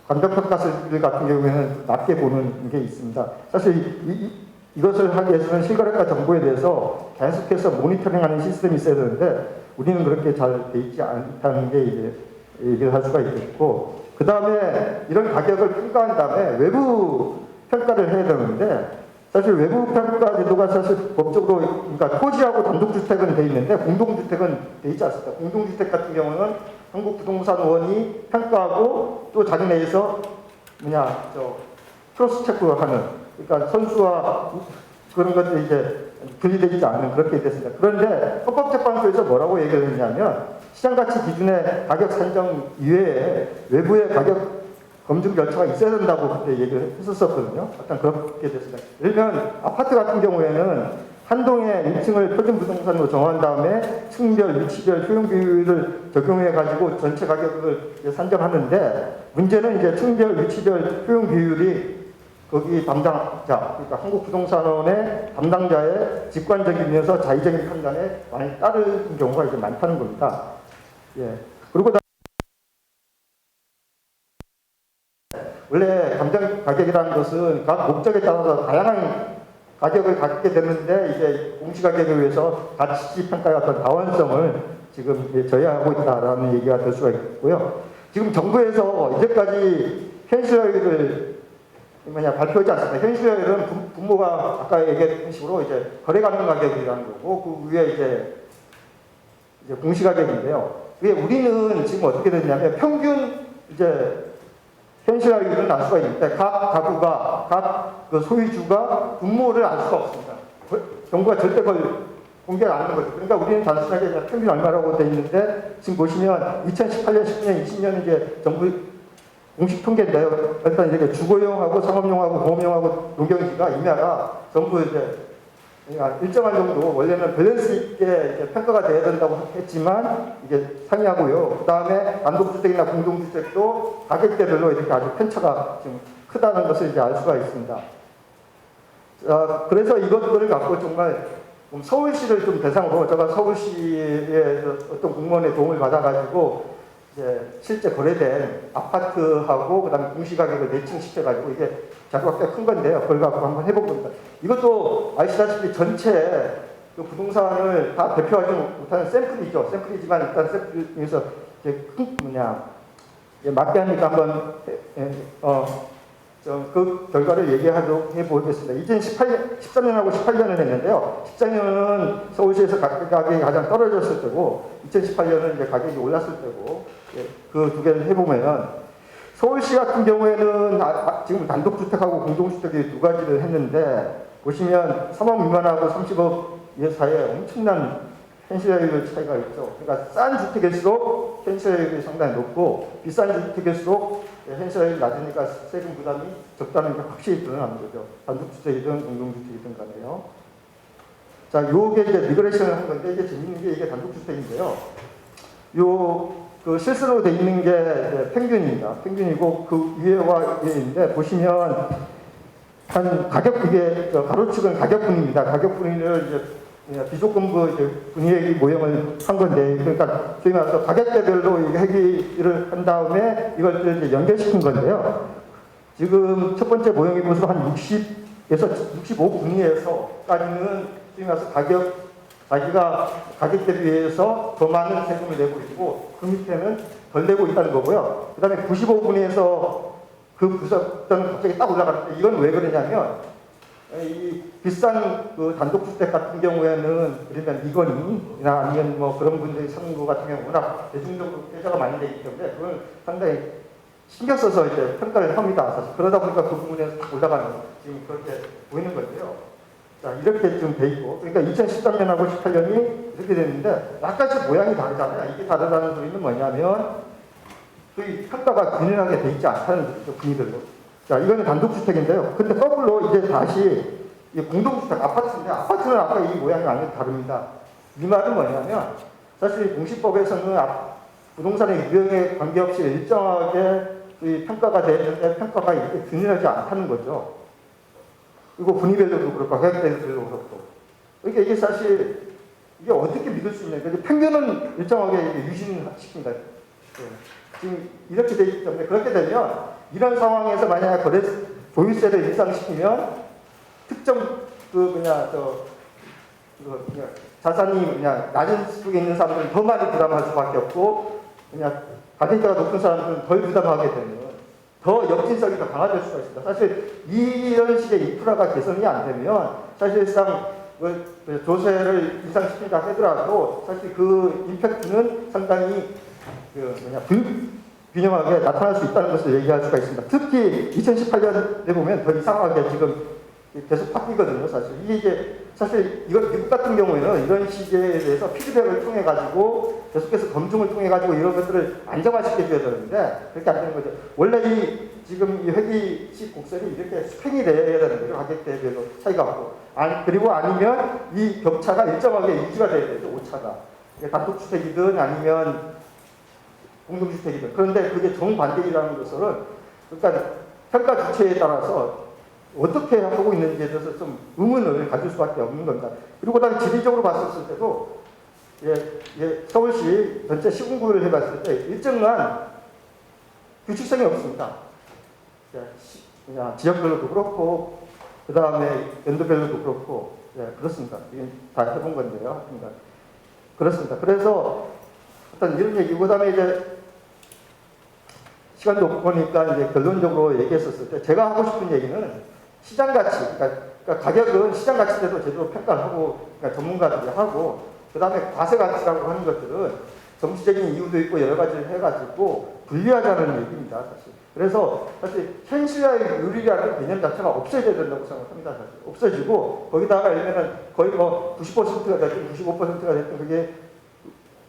감정평가서들 같은 경우에는 낮게 보는 게 있습니다. 사실 이것을 하기 위해서는 실거래가 정보에 대해서 계속해서 모니터링하는 시스템이 있어야 되는데, 우리는 그렇게 잘 돼 있지 않다는 게 이제 얘기를 할 수가 있겠고, 그 다음에 이런 가격을 평가한 다음에 외부 평가를 해야 되는데, 사실 외부 평가 제도가 사실 법적으로, 그러니까 토지하고 단독주택은 돼 있는데 공동주택은 돼 있지 않습니까? 공동주택 같은 경우는 한국부동산원이 평가하고 또 자기네에서 크로스 체크하는, 그러니까 선수와 그런 것들이 이제 분리되지 않는 그렇게 됐습니다. 그런데 헌법재판소에서 뭐라고 얘기를 했냐면, 시장가치 기준의 가격 산정 이외에 외부의 가격 검증 절차가 있어야 된다고 그때 얘기를 했었거든요. 약간 그렇게 됐습니다. 예를 들면 아파트 같은 경우에는 한 동에 1층을 표준 부동산으로 정한 다음에 층별, 위치별 효용 비율을 적용해 가지고 전체 가격을 산정하는데, 문제는 이제 층별, 위치별 효용 비율이 거기 담당자, 그러니까 한국부동산원의 담당자의 직관적이면서 자의적인 판단에 많이 따르는 경우가 이제 많다는 겁니다. 예. 그리고 원래 감정 가격이라는 것은 각 목적에 따라서 다양한 가격을 갖게 되는데, 이제 공시가격에 의해서 가치 평가의 어떤 다원성을 지금 저해하고 있다라는 얘기가 될 수가 있고요. 지금 정부에서 이제까지 현실화율을 발표하지 않습니다. 현실화율은 분모가 아까 얘기했던 식으로 이제 거래 가능 가격이라는 거고, 그 위에 이제 공시가격인데요. 우리는 지금 어떻게 됐냐면 평균 이제 현실화율은 알 수가 있는데, 각 가구가, 각 그 소유주가 분모를 알 수가 없습니다. 정부가 절대 그걸 공개를 안 하는 거죠. 그러니까 우리는 단순하게 그냥 평균 얼마라고 되어 있는데, 지금 보시면 2018년, 19년, 20년 이제 정부 공식 통계인데요. 일단 이렇게 주거용하고 상업용하고 공업용하고 농경지가 임야가 전부 이제 일정한 정도 원래는 밸런스 있게 평가가 돼야 된다고 했지만 이게 상이하고요. 그 다음에 단독주택이나 공동주택도 가격대별로 이렇게 아주 편차가 좀 크다는 것을 이제 알 수가 있습니다. 그래서 이것들을 갖고 정말 서울시를 좀 대상으로, 제가 서울시의 어떤 공무원의 도움을 받아가지고 이제 실제 거래된 아파트하고 그다음에 공시가격을 매칭시켜가지고, 이게 자료가 꽤 큰 건데요. 그걸 갖고 한번 해본 겁니다. 이것도 아시다시피 전체 그 부동산을 다 대표하지 못하는 샘플이죠. 샘플이지만 일단 샘플 중에서 이제 맞게 하니까 한번 그 결과를 얘기하도록 해보겠습니다. 2013년하고 18년을 했는데요. 14년은 서울시에서 가격이 가장 떨어졌을 때고 2018년은 이제 가격이 올랐을 때고 그 두 개를 해보면 서울시 같은 경우에는 지금 단독주택하고 공동주택이 두 가지를 했는데 보시면 3억 미만하고 30억 사이에 엄청난 현실화율 차이가 있죠. 그러니까 싼 주택일수록 현실화율이 상당히 높고 비싼 주택일수록 현실화율이 낮으니까 세금 부담이 적다는 게 확실히 드러나는 거죠. 단독주택이든 공동주택이든 간에요. 자, 요게 이제 리그레이션을 한 건데 이게 재밌는 게 이게 단독주택인데요. 그 실수로 돼 있는 게 이제 평균입니다. 평균이고 그 위에와 위에인데 보시면 한 가격 이게 가로축은 가격분입니다. 가격분을 이제 비조건부 이제 분위기 모형을 한 건데 그러니까 소위 말해서 가격대별로 회귀를 한 다음에 이걸 이제 연결시킨 건데요. 지금 첫 번째 모형이 보시면 한 60에서 65분위에서까지는 소위 말해서 자기가 가격 대비해서 더 많은 세금을 내고 있고 그 밑에는 덜 내고 있다는 거고요. 그 다음에 95분위에서 그 부서는 갑자기 딱 올라가는데 이건 왜 그러냐면 이 비싼 그 단독주택 같은 경우에는 그러면 이건희나 아니면 뭐 그런 분들이 사는 거 같은 경우 워낙 대중적으로 회사가 많이 되기 때문에 그걸 상당히 신경 써서 이제 평가를 합니다. 사실 그러다 보니까 그 부분에서 딱 올라가는 지금 그렇게 보이는 건데요. 자, 이렇게 좀 돼 있고 그러니까 2013년하고 18년이 이렇게 됐는데 약간씩 모양이 다르잖아요. 이게 다르다는 소리는 뭐냐면 그 평가가 균일하게 돼 있지 않다는 거죠. 분위별로. 자, 이거는 단독주택인데요. 근데 거꾸로 이제 다시 이 공동주택 아파트인데 아파트는 아까 이 모양이 완전히 다릅니다. 이 말은 뭐냐면 사실 공시법에서는 부동산의 유형에 관계없이 일정하게 이 평가가 되는데 평가가 이렇게 균일하지 않다는 거죠. 그리고 분위별로도 그렇고 가격대별로도 그렇고. 그러니까 이게 사실 이게 어떻게 믿을 수 있냐. 그러니까 평균은 일정하게 유지시킵니다. 지금 이렇게 되어 있기 때문에 그렇게 되면 이런 상황에서 만약에 보유세를 인상시키면 특정 자산이 낮은 수준에 있는 사람들은 더 많이 부담할 수밖에 없고 가격대가 높은 사람들은 덜 부담하게 되면 더 역진성이 더 강화될 수가 있습니다. 사실 이런 식의 인프라가 개선이 안 되면 사실상 조세를 인상시킨다 하더라도 사실 그 임팩트는 상당히 불균형하게 나타날 수 있다는 것을 얘기할 수가 있습니다. 특히 2018년에 보면 더 이상하게 지금 계속 바뀌거든요, 사실. 이게 사실 이건 미국 같은 경우에는 이런 시기에 대해서 피드백을 통해 가지고 계속해서 검증을 통해 가지고 이런 것들을 안정화시켜 줘야 되는데 그렇게 안 되는 거죠. 원래 지금 이 회계식 곡선이 이렇게 스팽이 돼야 되는 거죠. 가격대별로 차이가 없고. 그리고 아니면 이 격차가 일정하게 유지가 돼야 되죠, 오차가. 단독주택이든 아니면 공동주택이든. 그런데 그게 정반대이라는 것은 그러니까 평가 주체에 따라서 어떻게 하고 있는지에 대해서 좀 의문을 가질 수밖에 없는 겁니다. 그리고 그다음에 지리적으로 봤을 때도 서울시 전체 시군구를 해봤을 때 일정한 규칙성이 없습니다. 그냥 지역별로도 그렇고 그 다음에 연도별로도 그렇고 그렇습니다. 이건 다 해본 건데요. 그렇습니다. 그래서 어떤 이런 얘기, 그 다음에 이제 시간도 없고 보니까 이제 결론적으로 얘기했었을 때 제가 하고 싶은 얘기는 시장 가치, 그러니까 가격은 시장 가치대로 제대로 평가를 하고, 그러니까 전문가들이 하고, 그 다음에 과세 가치라고 하는 것들은 정치적인 이유도 있고 여러 가지를 해가지고 분리하자는 얘기입니다, 사실. 그래서 사실 현실화율이라는 개념 자체가 없어져야 된다고 생각합니다, 사실. 없어지고, 거기다가 예를 거의 뭐 90%가 됐든 95%가 됐든 그게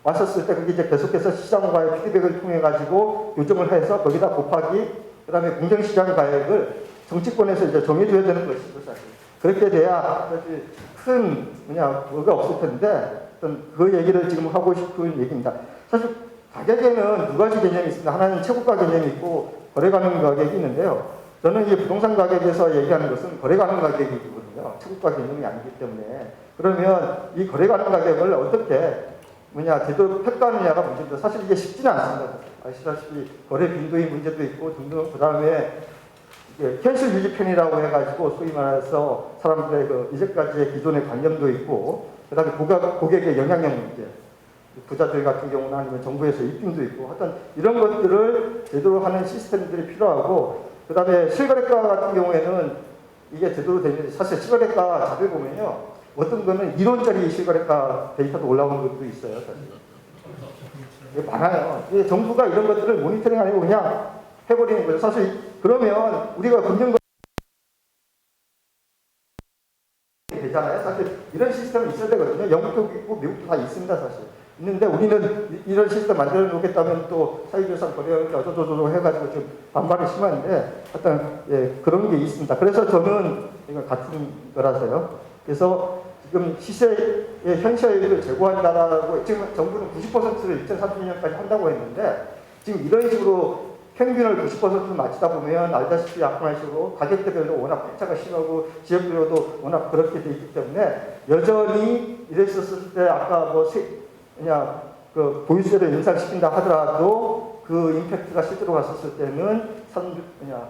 왔었을 때 그게 이제 계속해서 시장과의 피드백을 통해 가지고 요청을 해서 거기다 곱하기 그 다음에 공정시장 가액을 정치권에서 이제 정해줘야 되는 것이죠, 사실. 그렇게 돼야 사실 큰 뭐가 없을 텐데 어떤 그 얘기를 지금 하고 싶은 얘기입니다. 사실 가격에는 두 가지 개념이 있습니다. 하나는 최고가 개념이 있고 거래가능 가격이 있는데요. 저는 이 부동산 가격에서 얘기하는 것은 거래가능 가격이거든요. 최고가 개념이 아니기 때문에. 그러면 이 거래가능 가격을 어떻게 제대로 평가하느냐가 문제인데 사실 이게 쉽지는 않습니다. 아시다시피 거래 빈도의 문제도 있고 등등 그 다음에 현실 유지편이라고 해가지고 소위 말해서 사람들의 그 이제까지의 기존의 관념도 있고 그다음에 고객의 영향력 문제, 부자들 같은 경우는 아니면 정부에서 입김도 있고 하여튼 이런 것들을 제대로 하는 시스템들이 필요하고 그다음에 실거래가 같은 경우에는 이게 제대로 되면 사실 실거래가 자료를 보면요 어떤 거는 이론짜리 실거래가 데이터도 올라오는 것도 있어요 사실. 이게 많아요. 이게 정부가 이런 것들을 모니터링 안 하고 그냥 해버리는 거예요. 사실 그러면 우리가 금융 되잖아요. 사실 이런 시스템이 있어야 되거든요. 영국도 있고 미국도 다 있습니다 사실. 있는데 우리는 이런 시스템 만들어 놓겠다면 또 사회교산 거래가 어쩌고저쩌고 해가지고 좀 반발이 심한데 하여튼 예, 그런 게 있습니다. 그래서 저는 이거 같은 거라서요. 그래서 지금 시세의 현실을 제고한다라고 지금 정부는 90%를 2030년까지 한다고 했는데 지금 이런 식으로 평균을 90%를 맞추다 보면 알다시피 아까만식으로 가격대별로 워낙 편차가 심하고 지역별로도 워낙 그렇게 돼 있기 때문에 여전히 이랬었을 때 아까 뭐 그냥 그 보유세를 인상시킨다 하더라도 그 임팩트가 실제로 갔었을 때는 그냥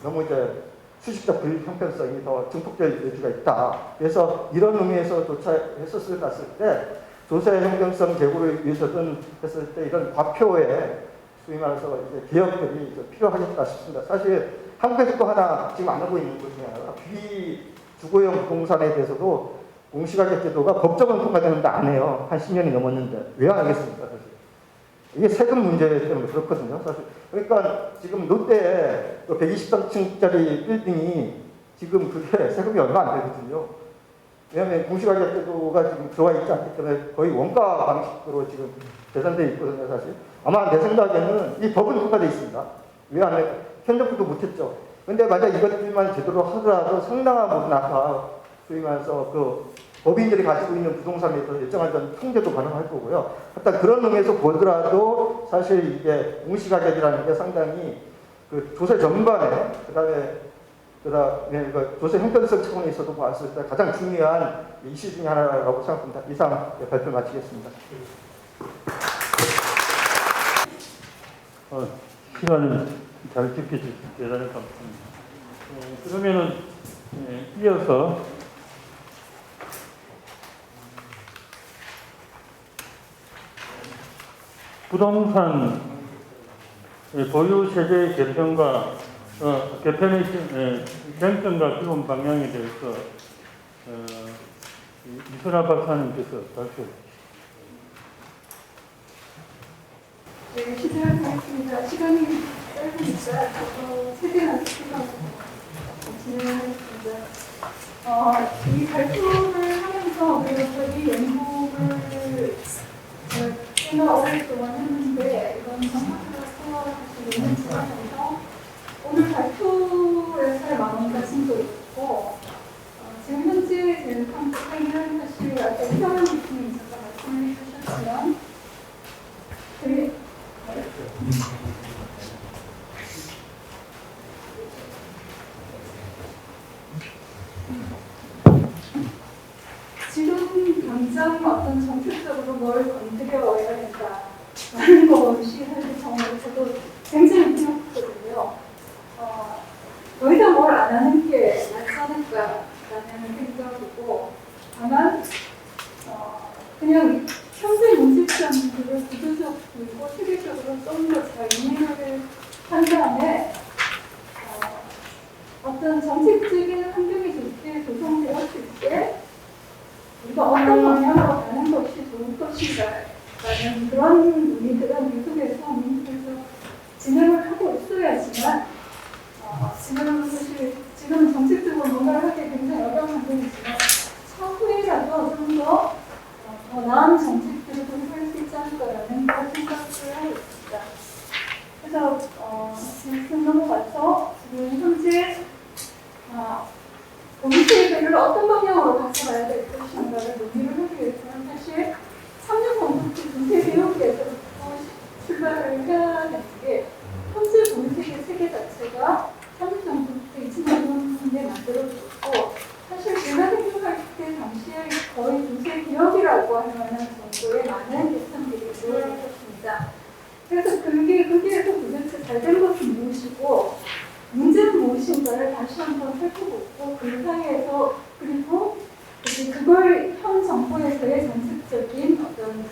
너무 이제 수식적 불형평성이 더 증폭될 여지가 있다. 그래서 이런 의미에서 도착했었을 때 조세 형평성 제고를 위해서든 했을 때 이런 과표에 소위 말해서 이제 개혁들이 이제 필요하겠다 싶습니다. 사실 한국에서도 하나 지금 안 하고 있는 것 중에 하나가 비주거용 부동산에 대해서도 공시가격 제도가 법적은 통과되는데 안 해요. 한 10년이 넘었는데 왜 안 하겠습니까 사실. 이게 세금 문제 때문에 그렇거든요 사실. 그러니까 지금 롯데에 123층짜리 빌딩이 지금 그게 세금이 얼마 안 되거든요. 왜냐하면 공시가격 제도가 지금 들어와 있지 않기 때문에 거의 원가 방식으로 지금 계산되어 있거든요 사실. 아마 내 생각에는 이 법은 통과되어 있습니다. 왜 안 해? 현 정부도 못했죠. 근데 만약 이것들만 제대로 하더라도 상당한 부분 아까 소위 말해서 그 법인들이 가지고 있는 부동산에 대해서 일정한 통제도 가능할 거고요. 하여튼 그런 의미에서 보더라도 사실 이게 공시가격이라는 게 상당히 그 조세 전반에 그다음에 그 조세 형평성 차원에서도 봤을 때 가장 중요한 이슈 중에 하나라고 생각합니다. 이상 발표 마치겠습니다. 시간을 잘 지켜주셔서 대단히 감사합니다. 그러면은 이어서 부동산 보유 세제 개편과 개편의 쟁점과 기본 방향에 대해서 이순아 박사님께서 발표해 주십시오. 네, 시작하겠습니다. 시간이 짧으니까 최대한 생각하고 진행하겠습니다. 이 발표를 하면서 여러분이 연구를 꽤나 오랫동안 했는데 이건 정확하게 사실 2년 지나면서 오늘 발표에서의 마음가짐도 있고 지금 현재 제일 큰 고민은 사실 아까 이상한 느낌이 있어서 말씀해 주셨지만 지금 당장 어떤 정책적으로 뭘 건드려야 된다라는 것이 사실 정말 저도 굉장히 생각했거든요. 더 이상 뭘 안 하는 게 낫지 않을까라는 생각이고 다만 그냥 현재 문제점들을 구조적 그리고 체계적으로 좀 더 잘 이해를 한 다음에 어떤 정책적인 환경이 좋게 조성되었을 때 우리가 어떤 방향으로 가는 것이 좋을 것인가라는 그런 의미들은 계속해서 민주에서 진행을 하고 있어야지만 지금은 정책적으로 뭔가를 하기 굉장히 어려운 환경이지만 차후에라도 좀 더 나은 정책들을 도입할 수 있지 않을까라는 그런 생각을 하고 있습니다. 그래서 지금 넘어가서 지금 현재 공시계를 어떤 방향으로 가져가야 될 것인가를 논의를 하기 위해서는 사실 3년 공급지 분쇄 개혁에서부터 출발을 해야 되는 게 현재 공시계 세계 자체가 3년 공급지 2000년에 만들어졌고 사실 제가 생각할 때 당시에 거의 분쇄 개혁이라고 할 만한 정도의 많은 개선들이 이루어졌습니다. 그래서 거기에서 도대체 잘된 것은 무엇이고 문제는 무엇인가를 다시 한번 살펴보고 그 사이에서 그리고 이제 그걸 현 정부에서의 정책적인 어떤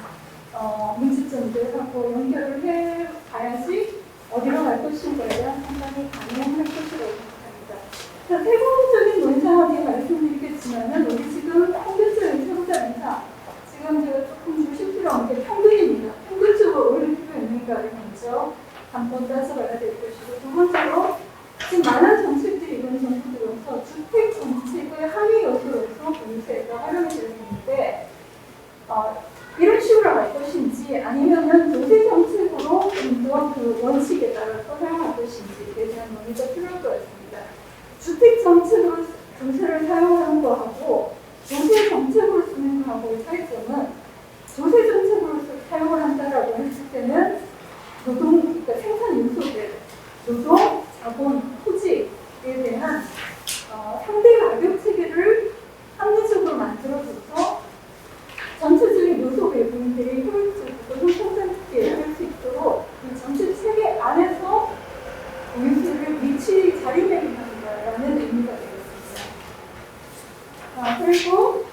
문제점들하고 연결을 해 봐야지 어디로 갈 것인가에 대한 판단이 가능할 것이라고 생각합니다. 자, 세부적인 논상을 말씀드리겠지만은 우리 지금 평균적인 세부자 인상, 지금 제가 조금 조심스러운 게 평균입니다. 평균적으로 올릴 필요 있는가를 먼저 한번 따져봐야 될 것이고, 두 번째로 지금 많은 정책들이 이번 정부 들어서 주택 정책의 항의 요소로서 보유세가 활용이 되고 있는데 이런 식으로 갈 것인지 아니면은 조세 정책으로 좀 더 그 원칙에 따라서 사용할 것인지에 대한 논의가 필요할 것 같습니다. 주택 정책으로 조세를 사용하는 거하고 조세 정책으로 쓰는 거하고의 차이점은 조세 정책으로 사용을 한다라고 했을 때는 그러니까 생산 요소들, 노동, 자본, 토지에 대한 상대 가격 체계를 합리적으로 만들어줘서 전체적인 요소 배분들이 효율적으로 생산성있게 할 수 있도록 이 전체 체계 안에서 요소를 위치 자리매김한다라는 의미가 되겠습니다. 그리고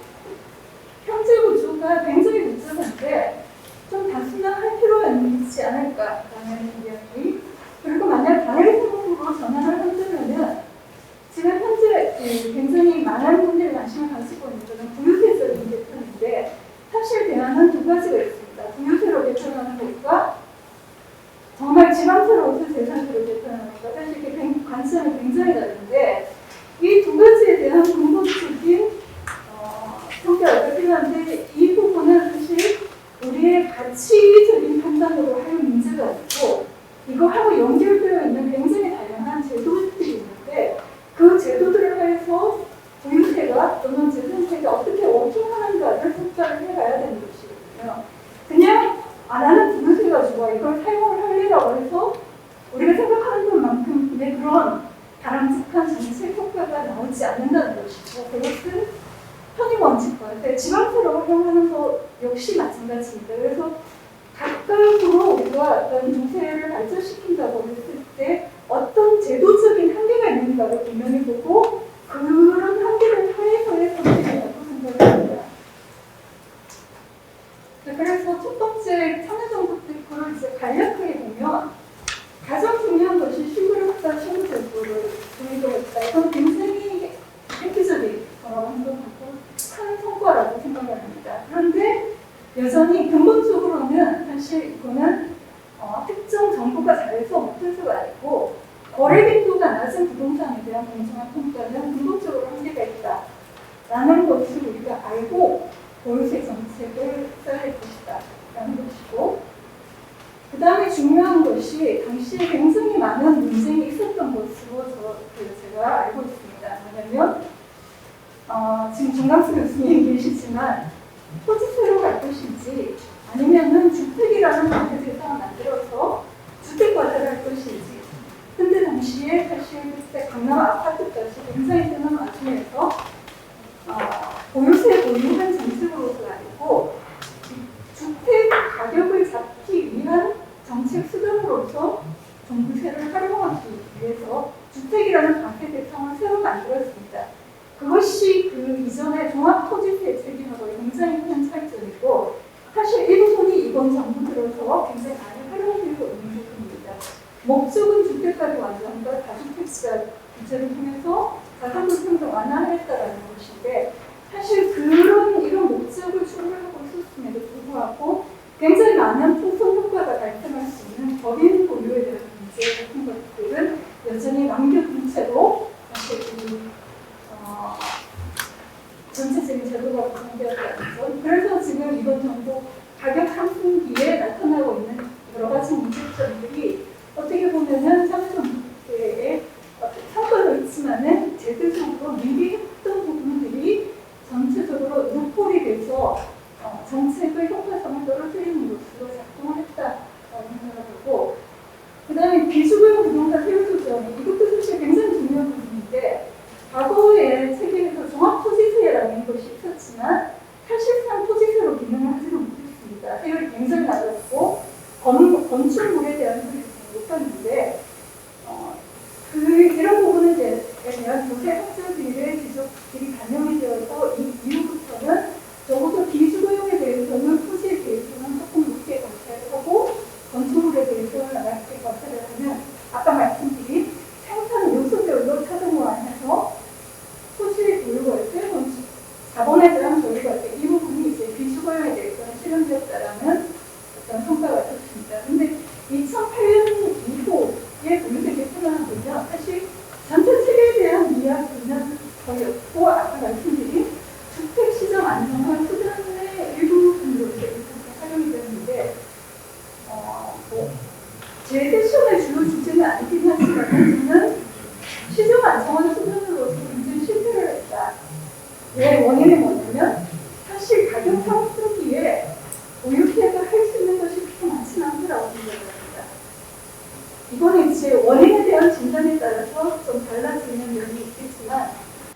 현재 구조가 굉장히 복잡한데 좀 단순화할 필요가 있지 않을까라는 이야기. 그리고 만약 다회성으로 전환을 한다면은 지금 현재 굉장히 많은 분들이 관심을 가지고 있는 것은 부유세적인 개편인데 사실 대안은 두 가지가 있습니다. 부유세로 개편하는 것과 정말 지방세로부터 재산세로 개편하는 것과 사실 이게 관점이 굉장히 다른데 이 두 가지에 대한 근본적인 평가가 필요한데 이 부분은 사실 우리의 가치적인 판단으로 할 문제가 아니고 이거하고 연결되어 있는 굉장히 다양한 제도들이 있는데 그 제도들을 해서 부유세가 또는 재산세가 어떻게 워킹하는가를 평가를 해가야 되는 것이거든요. 그냥 안 하는 부유세가 좋아 이걸 사용을 하려고 해서 우리가 생각하는 것만큼의 그런 바람직한 정책 효과가 나오지 않는다는 것이고 그것은 편입 원칙과 지방세로 활용하는 것 역시 마찬가지입니다. 그래서 각각으로 우리가 어떤 조세를 발전시킨다고 했을 때 어떤 제도적인 한계가 있는가를 분명히 보고 그런 한계를 하에서의 선택이라고 생각을 합니다. 그래서 첫 번째 참여정부 때 그걸 이제 간략하게 보면 가장 중요한 것이 실물 확산 실무제도를 도입을 했다. 이건 굉장히 획기적인 행동하고 큰 성과라고 생각을 합니다. 그런데 여전히 근본적으로는 사실 이거는 특정 정부가 잘해서 못해서가 아니고 거래 빈도가 낮은 부동산에 대한 공정한 평가는 근본적으로 한계가 있다라는 것을 우리가 알고 보유세 정책을 써야 할 것이다라는 것이고 그 다음에 중요한 것이 당시에 굉장히 많은 논쟁이 있었던 것으로 제가 알고 있습니다. 왜냐하면 지금 정강수 교수님 계시지만 토지세로 갈 것인지 아니면은 주택이라는 방패 대상을 만들어서 주택과세를 할 것인지 근데 당시에 사실 그때 강남 아파트까지 굉장히 뜨는 와중에서 보유세 보유한 정책으로서가 아니고 주택 가격을 잡기 위한 정책 수단으로서 종부세를 활용하기 위해서 주택이라는 방패 대상을 새로 만들었습니다. 그것이 그 이전의 종합토지세 체계하고 굉장히 큰 차이점이고 사실 이 부분이 이번 정부 들어서 굉장히 많이 활용되고 있는 부분입니다. 목적은 주택가격 완화과 다주택자 규제를 통해서 자산불평등 완화하겠다라는 것인데 사실 이런 목적을 추구하고 있었음에도 불구하고 굉장히 많은 풍선 효과가 발생할 수 있는 법인 보유에 대한 문제 같은 것들은 여전히 남겨둔 채로 사실 전체적인 제도가 구성되었다는 점. 그래서 지금 이번 정부 가격 상승기에 나타나고 있는 여러 가지 문제점들이 어떻게 보면은 참여정부의 성과도 있지만은 제도적으로 미리 했던 부분들이 전체적으로 누폴이 돼서 정책의 효과성을 떨어뜨리는 것으로 작동을 했다라고 생각을 하고 그 다음에 비주거용 부동산 세율조정 이것도 사실 굉장히 중요한 부분인데 과거의 체계에서 종합토지세라는 것이 있었지만 사실상 토지세로 기능을 하지는 못했습니다. 세율이 굉장히 낮았고 건축물에 대한 소리를 못했는데 이런 부분에 대한 조세 확정 비율의 지속들이 반영이 되어서 이 이후부터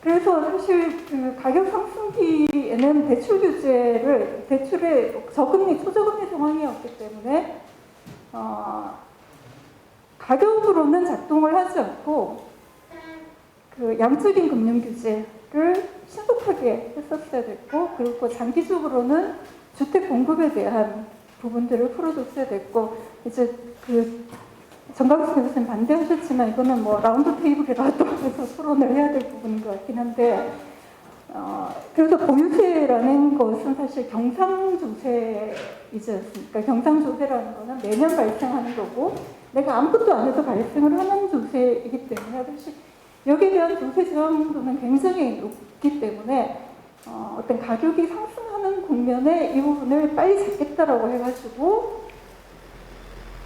그래서 사실 그 가격 상승기에는 대출의 저금리, 초저금리 상황이었기 때문에 가격으로는 작동을 하지 않고 그 양적인 금융 규제를 신속하게 했었어야 됐고, 그리고 장기적으로는 주택 공급에 대한 부분들을 풀어줬어야 됐고, 이제 그 정강수 교수님 반대하셨지만 이거는 뭐 라운드 테이블이라도 해서 토론을 해야 될 부분인 것 같긴 한데, 그래서 보유세라는 것은 사실 경상조세이지 않습니까? 경상조세라는 거는 매년 발생하는 거고, 내가 아무것도 안 해도 발생을 하는 조세이기 때문에 사실 여기에 대한 조세 저항도는 굉장히 높기 때문에 어떤 가격이 상승하는 국면에 이 부분을 빨리 잡겠다라고 해가지고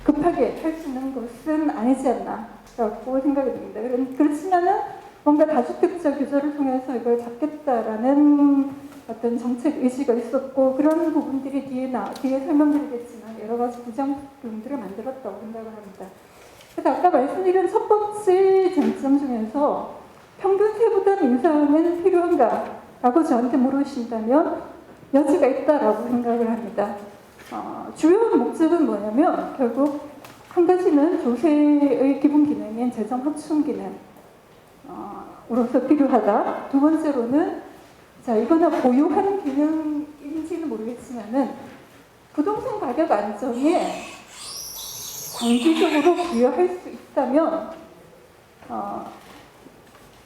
급하게 할 수 있는 것은 아니지 않나라고 생각이 듭니다. 그렇지만은 뭔가 다주택자 규제를 통해서 이걸 잡겠다라는 어떤 정책 의지가 있었고, 그런 부분들이 뒤에 설명드리겠지만 여러 가지 부작용들을 만들었다고 생각을 합니다. 그래서 아까 말씀드린 첫 번째 쟁점 중에서 평균 세부담 인상은 필요한가라고 저한테 물으신다면 여지가 있다라고 생각을 합니다. 주요한 목적은 뭐냐면 결국 한 가지는 조세의 기본 기능인 재정 확충 기능으로서 필요하다. 두 번째로는 자, 이거는 고유한 기능인지는 모르겠지만은 부동산 가격 안정에 장기적으로 부여할 수 있다면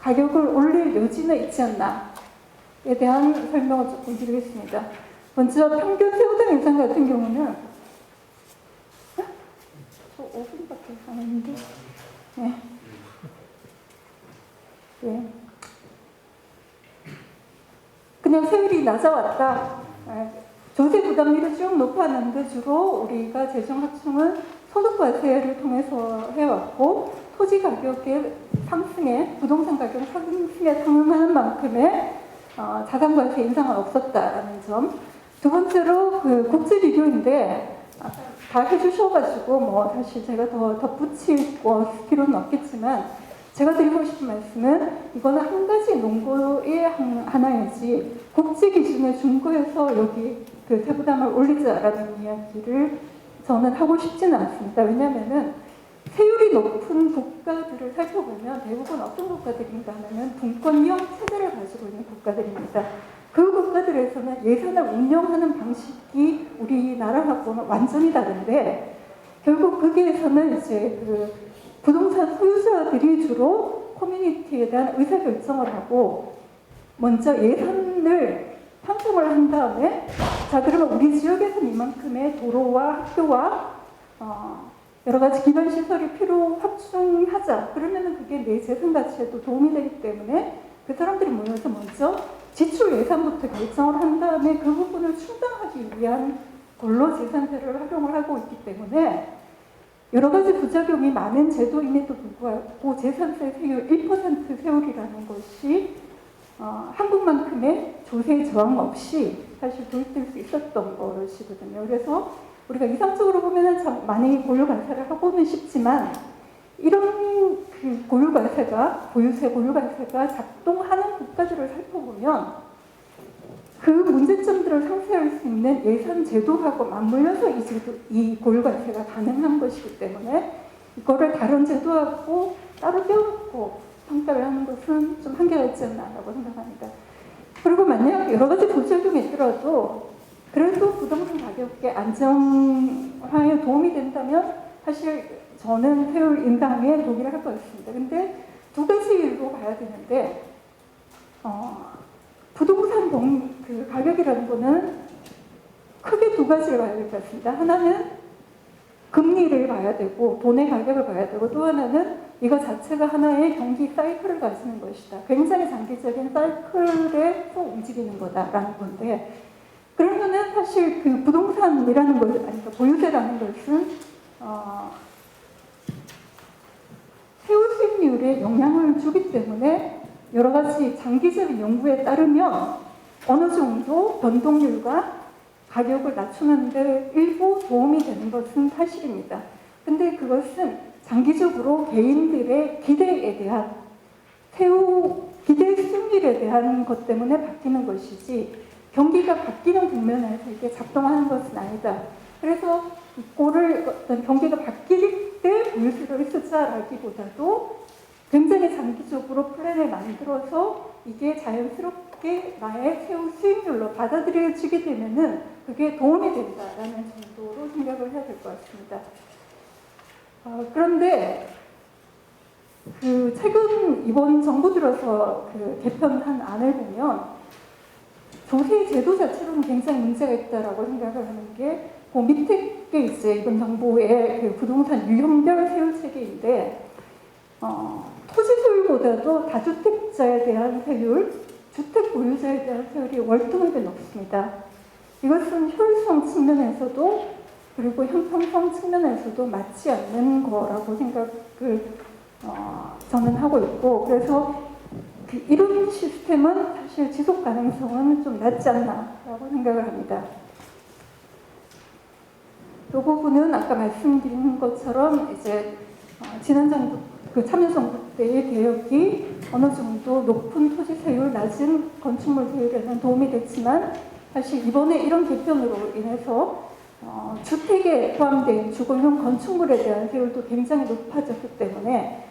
가격을 올릴 여지는 있지 않나에 대한 설명을 조금 드리겠습니다. 먼저 평균 세부담 인상 같은 경우는 저 5분밖에 안 했는데 네. 네. 그냥 세율이 낮아왔다. 조세 부담률을 쭉 높았는데 주로 우리가 재정 확충은 소득과세를 통해서 해왔고, 토지 가격의 상승에, 부동산 가격 상승에 상응하는 만큼의 자산과세 인상은 없었다라는 점. 두 번째로 그 국제 비교인데 다 해주셔가지고 뭐 사실 제가 더 덧붙일 필요는 없겠지만, 제가 드리고 싶은 말씀은 이거는 한 가지 논거의 하나이지 국제 기준에 준거해서 여기 그 세부담을 올리자라는 이야기를 저는 하고 싶지는 않습니다. 왜냐하면은 세율이 높은 국가들을 살펴보면 대부분 어떤 국가들인가 하면 분권형 체제를 가지고 있는 국가들입니다. 그 국가들에서는 예산을 운영하는 방식이 우리나라하고는 완전히 다른데, 결국 거기에서는 이제 그 부동산 소유자들이 주로 커뮤니티에 대한 의사결정을 하고 먼저 예산을 편성을 한 다음에, 자 그러면 우리 지역에서는 이만큼의 도로와 학교와 여러 가지 기반 시설이 필요 확충하자. 그러면은 그게 내 재산 가치에도 도움이 되기 때문에 그 사람들이 모여서 먼저 지출 예산부터 결정을 한 다음에 그 부분을 충당하기 위한 걸로 재산세를 활용을 하고 있기 때문에 여러 가지 부작용이 많은 제도임에도 불구하고 재산세 세율 1% 세율이라는 것이 한국만큼의 조세 저항 없이 사실 도입될 수 있었던 것이거든요. 그래서 우리가 이상적으로 보면은 참 많이 고유관세를 하고는 싶지만, 이런 그 보유세 고유관세가 작동하는 국가들을 살펴보면 그 문제점들을 상쇄할 수 있는 예산 제도하고 맞물려서 이 고유관세가 가능한 것이기 때문에 이거를 다른 제도하고 따로 떼어놓고 평가를 하는 것은 좀 한계가 있지 않나라고 생각합니다. 그리고 만약 여러 가지 부작용이 있더라도 그래도 부동산 가격의 안정화에 도움이 된다면 사실 저는 세율 인상에 동의를 할 것 같습니다. 근데 두 가지로 봐야 되는데, 부동산 그 가격이라는 거는 크게 두 가지를 봐야 될 것 같습니다. 하나는 금리를 봐야 되고 돈의 가격을 봐야 되고, 또 하나는 이거 자체가 하나의 경기 사이클을 가지는 것이다. 굉장히 장기적인 사이클에서 움직이는 거다라는 건데, 그러면은 사실 그 부동산이라는 것, 아니 보유세라는 것은 세후 수익률에 영향을 주기 때문에 여러 가지 장기적인 연구에 따르면 어느 정도 변동률과 가격을 낮추는 데 일부 도움이 되는 것은 사실입니다. 근데 그것은 장기적으로 개인들의 기대에 대한 기대 수익률에 주택에 대한 것 때문에 바뀌는 것이지 경기가 바뀌는 국면에서 이게 작동하는 것은 아니다. 그래서 이거를 어떤 경기가 바뀔 때 보유세를 쓰자라기보다도 굉장히 장기적으로 플랜을 만들어서 이게 자연스럽게 나의 세후 수익률로 받아들여지게 되면은 그게 도움이 된다라는 정도로 생각을 해야 될 것 같습니다. 그런데 그 최근 이번 정부 들어서 그 개편한 안을 보면 조세 제도 자체로는 굉장히 문제가 있다라고 생각을 하는 게 그 밑에 게 있어요. 이번 정부의 그 부동산 유형별 세율 체계인데 토지 세율보다도 다주택자에 대한 세율, 주택 보유자에 대한 세율이 월등하게 높습니다. 이것은 효율성 측면에서도 그리고 형평성 측면에서도 맞지 않는 거라고 생각을 저는 하고 있고, 그래서 이런 시스템은 사실 지속 가능성은 좀 낮지 않나라고 생각을 합니다. 이 부분은 아까 말씀드린 것처럼 이제 지난 정부 그 참여정부 때의 개혁이 어느 정도 높은 토지세율, 낮은 건축물 세율에는 도움이 됐지만 사실 이번에 이런 개편으로 인해서 주택에 포함된 주거용 건축물에 대한 세율도 굉장히 높아졌기 때문에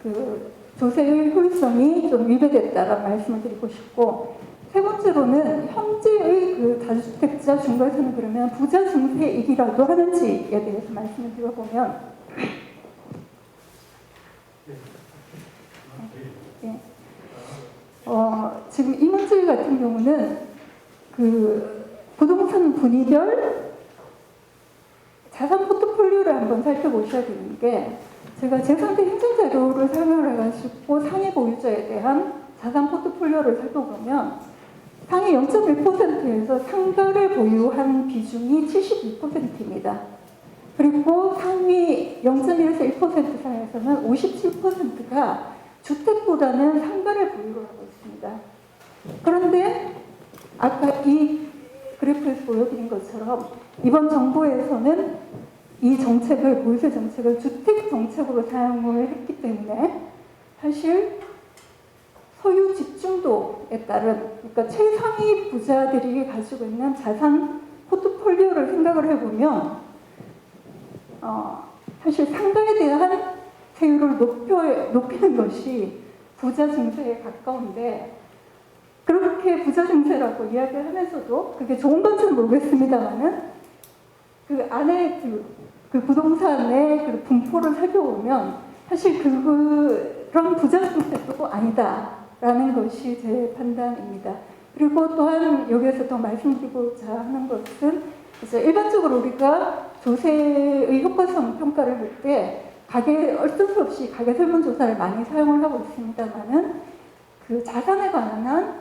그 조세의 효율성이 좀 위배됐다라는 말씀을 드리고 싶고, 세 번째로는 현재의 그 다주택자 중과세는 그러면 부자 증세이기라도 하는지에 대해서 말씀을 드려보면 네. 지금 이 문제 같은 경우는 그 부동산 분위별 자산 포트폴리오를 한번 살펴보셔야 되는 게, 제가 재산대 행정 자료를 사용을 해가지고 상해 보유자에 대한 자산 포트폴리오를 살펴보면 상해 0.1%에서 상가를 보유한 비중이 72%입니다. 그리고 상위 0.1에서 1% 사이에서는 57%가 주택보다는 상가를 보유를 하고 있습니다. 그런데 아까 이 그래프에서 보여드린 것처럼 이번 정부에서는 이 정책을, 보유세 정책을 주택 정책으로 사용을 했기 때문에 사실 소유 집중도에 따른, 그러니까 최상위 부자들이 가지고 있는 자산 포트폴리오를 생각을 해보면 사실 상가에 대한 세율을 높이는 것이 부자 증세에 가까운데, 그렇게 부자 증세라고 이야기를 하면서도 그게 좋은 건지는 모르겠습니다만은 그 안에 그 부동산의 그 분포를 살펴보면 사실 그런 부자 증세도 아니다라는 것이 제 판단입니다. 그리고 또한 여기에서 더 말씀드리고자 하는 것은 이제 일반적으로 우리가 조세의 효과성 평가를 할 때 어쩔 수 없이 가계 설문조사를 많이 사용을 하고 있습니다만은 그 자산에 관한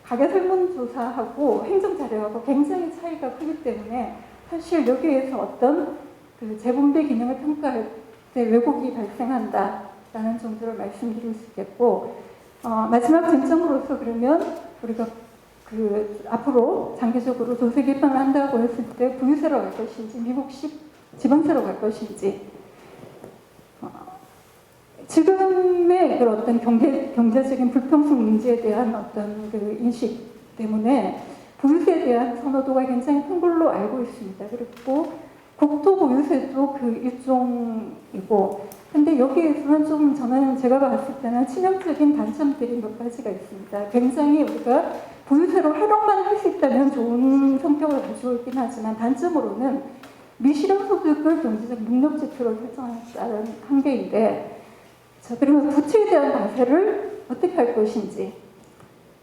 가계 설문조사하고 행정자료하고 굉장히 차이가 크기 때문에 사실 여기에서 어떤 그 재분배 기능을 평가할 때 왜곡이 발생한다라는 정도를 말씀드릴 수 있겠고, 마지막 쟁점으로서 그러면 우리가 그 앞으로 장기적으로 조세 개편을 한다고 했을 때 부유세로 갈 것인지 미국식 지방세로 갈 것인지, 지금의 그런 어떤 경제적인 불평등 문제에 대한 어떤 그 인식 때문에 보유세에 대한 선호도가 굉장히 큰 걸로 알고 있습니다. 그리고 국토 보유세도 그 일종이고, 근데 여기에서는 좀 제가 봤을 때는 치명적인 단점들이 몇 가지가 있습니다. 굉장히 우리가 보유세로 활용만 할 수 있다면 좋은 성격을 가지고 있긴 하지만, 단점으로는 미실현소득을 경제적 능력 지표로 설정했다는 한계인데, 자, 그러면 부채에 대한 과세를 어떻게 할 것인지,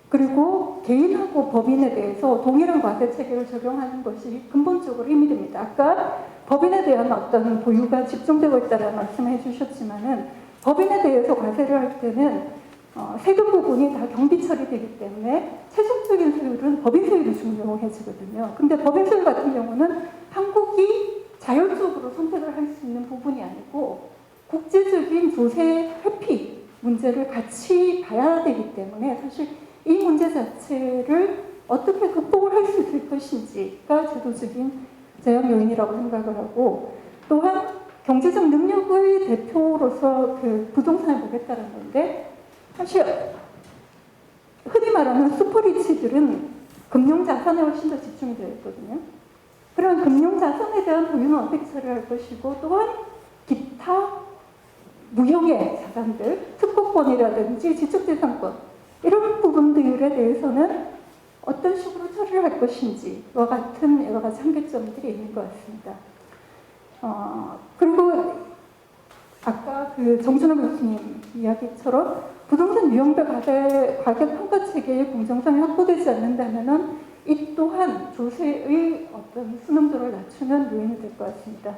그리고 개인하고 법인에 대해서 동일한 과세 체계를 적용하는 것이 근본적으로 힘이 됩니다. 아까 법인에 대한 어떤 보유가 집중되고 있다는 말씀을 해주셨지만은, 법인에 대해서 과세를 할 때는 세금 부분이 다 경비 처리되기 때문에 최종적인 세율은 법인 세율이 중요해지거든요. 근데 법인 세율 같은 경우는 한국이 자율적으로 선택을 할 수 있는 부분이 아니고 국제적인 조세 회피 문제를 같이 봐야 되기 때문에 사실 이 문제 자체를 어떻게 극복을 할 수 있을 것인지가 제도적인 제약 요인이라고 생각을 하고, 또한 경제적 능력의 대표로서 그 부동산을 보겠다는 건데, 사실 말하는 슈퍼리치들은 금융자산에 훨씬 더 집중이 되어 있거든요. 그런 금융자산에 대한 보유는 어떻게 처리할 것이고 또한 기타 무형의 자산들, 특허권이라든지 지적재산권 이런 부분들에 대해서는 어떤 식으로 처리를 할 것인지와 같은 여러 가지 한계점들이 있는 것 같습니다. 그리고 아까 그 정준호 교수님 이야기처럼 부동산 유형별 가격 평가 체계의 공정성이 확보되지 않는다면은 이 또한 조세의 어떤 수능도를 낮추는 요인이 될 것 같습니다.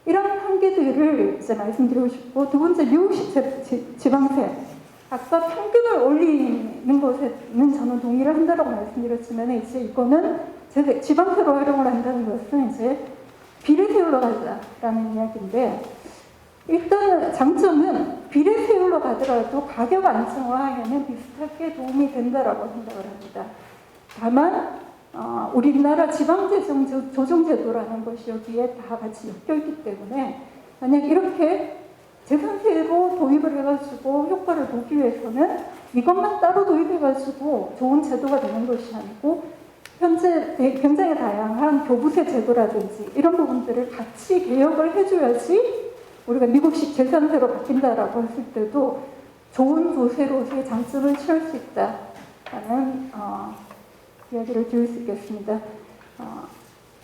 이런 한계들을 이제 말씀드리고 싶고, 두 번째 미국식 지방세. 아까 평균을 올리는 것에는 저는 동의를 한다고 말씀드렸지만 이제 이거는 지방세로 활용을 한다는 것은 이제 비례세율로 가자라는 이야기인데, 일단 장점은 비례세율로 가더라도 가격 안정화에는 비슷하게 도움이 된다라고 생각을 합니다. 다만 우리나라 지방재정 조정제도라는 것이 여기에 다 같이 엮여있기 때문에 만약 이렇게 재산세로 도입을 해가지고 효과를 보기 위해서는 이것만 따로 도입해가지고 좋은 제도가 되는 것이 아니고 현재 굉장히 다양한 교부세 제도라든지 이런 부분들을 같이 개혁을 해줘야지 우리가 미국식 재산세로 바뀐다라고 했을 때도 좋은 조세로서의 장점을 취할 수 있다라는 이야기를 드릴 수 있겠습니다.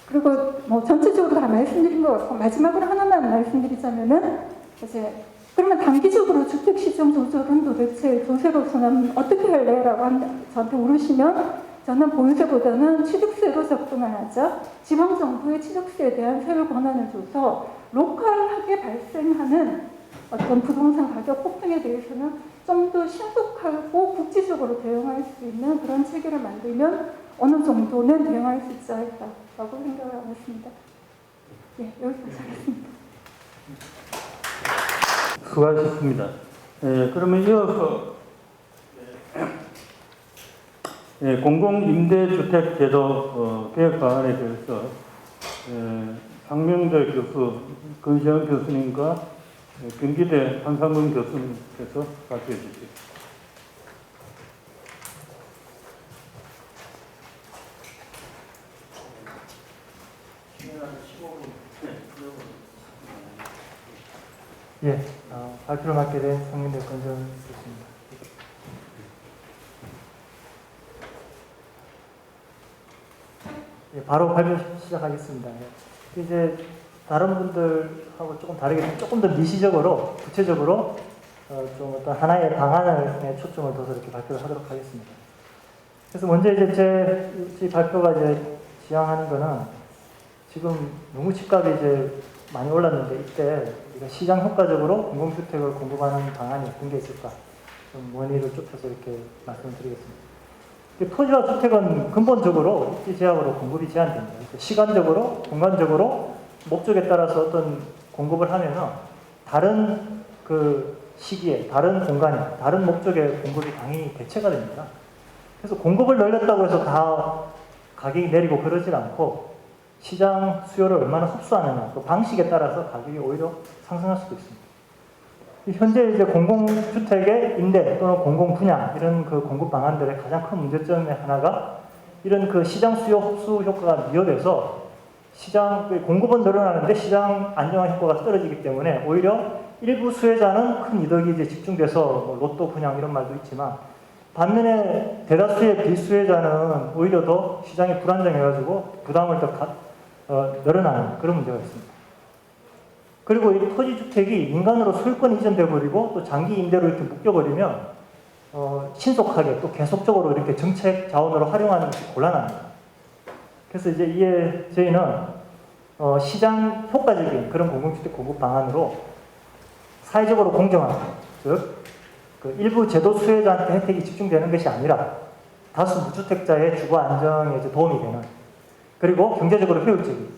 그리고 뭐 전체적으로 다 말씀드린 것 같고 마지막으로 하나만 말씀드리자면은 이제 그러면 단기적으로 주택시장 조절은 도대체 조세로서는 어떻게 할래라고 저한테 물으시면 저는 보유세보다는 취득세로 접근을 하자 지방정부의 취득세에 대한 세율 권한을 줘서 로컬하게 발생하는 어떤 부동산 가격 폭등에 대해서는 좀 더 신속하고 국지적으로 대응할 수 있는 그런 체계를 만들면 어느 정도는 대응할 수 있지 않을까라고 생각을 하고 있습니다. 네, 여기까지 하겠습니다. 수고하셨습니다. 그러면 이어서 공공임대주택제도 개혁 방안에 대해서 박명재 교수, 권시영 교수님과 경기대 한상문 교수님께서 발표해 주십시오. 예, 발표를 맡게 된 성민대 권전 교수입니다. 예, 바로 발표 시작하겠습니다. 이제 다른 분들하고 조금 다르게 조금 더 미시적으로 구체적으로 좀 어떤 하나의 방안에 초점을 둬서 이렇게 발표를 하도록 하겠습니다. 그래서 먼저 이제 제 발표가 이제 지향하는 거는 지금 너무 집값이 이제 많이 올랐는데 이때 우리가 시장 효과적으로 공공주택을 공급하는 방안이 어떤 게 있을까 좀 원의를 좁혀서 이렇게 말씀을 드리겠습니다. 토지와 주택은 근본적으로 입지 제약으로 공급이 제한됩니다. 시간적으로, 공간적으로 목적에 따라서 어떤 공급을 하면은 다른 그 시기에, 다른 공간에, 다른 목적의 공급이 당연히 대체가 됩니다. 그래서 공급을 늘렸다고 해서 다 가격이 내리고 그러질 않고 시장 수요를 얼마나 흡수하느냐, 그 방식에 따라서 가격이 오히려 상승할 수도 있습니다. 현재 이제 공공주택의 임대 또는 공공분양 이런 그 공급 방안들의 가장 큰 문제점의 하나가 이런 그 시장 수요 흡수 효과가 미흡해서 시장 공급은 늘어나는데 시장 안정화 효과가 떨어지기 때문에 오히려 일부 수혜자는 큰 이득이 이제 집중돼서 뭐 로또 분양 이런 말도 있지만 반면에 대다수의 비수혜자는 오히려 더 시장이 불안정해가지고 부담을 더 늘어나는 그런 문제가 있습니다. 그리고 이 토지주택이 민간으로 소유권 이전돼 버리고 또 장기 임대로 이렇게 묶여버리면 신속하게 또 계속적으로 이렇게 정책 자원으로 활용하는 것이 곤란합니다. 그래서 이제 이에 저희는 시장 효과적인 그런 공공주택 공급 방안으로 사회적으로 공정한, 즉 그 일부 제도 수혜자한테 혜택이 집중되는 것이 아니라 다수 무주택자의 주거 안정에 이제 도움이 되는, 그리고 경제적으로 효율적인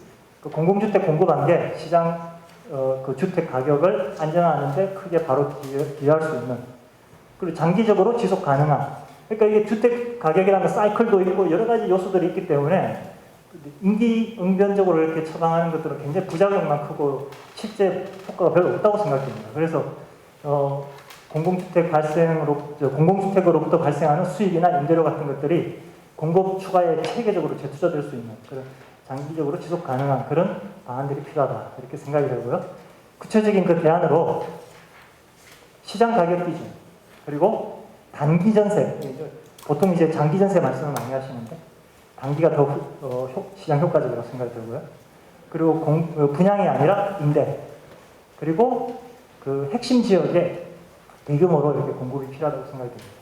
그 공공주택 공급한 게 시장 그 주택 가격을 안정화하는데 크게 바로 기여할 수 있는, 그리고 장기적으로 지속 가능한, 그러니까 이게 주택 가격이라는 사이클도 있고 여러 가지 요소들이 있기 때문에 임기응변적으로 이렇게 처방하는 것들은 굉장히 부작용만 크고 실제 효과가 별로 없다고 생각됩니다. 그래서 공공주택으로부터 발생하는 수익이나 임대료 같은 것들이 공급 추가에 체계적으로 재투자될 수 있는 그런 장기적으로 지속 가능한 그런 방안들이 필요하다 이렇게 생각이 되고요. 구체적인 그 대안으로 시장 가격 기준 그리고 단기 전세 보통 이제 장기 전세 말씀을 많이 하시는데 단기가 더 시장 효과적이라고 생각이 들고요. 그리고 분양이 아니라 임대 그리고 그 핵심 지역에 대규모로 이렇게 공급이 필요하다고 생각이 듭니다.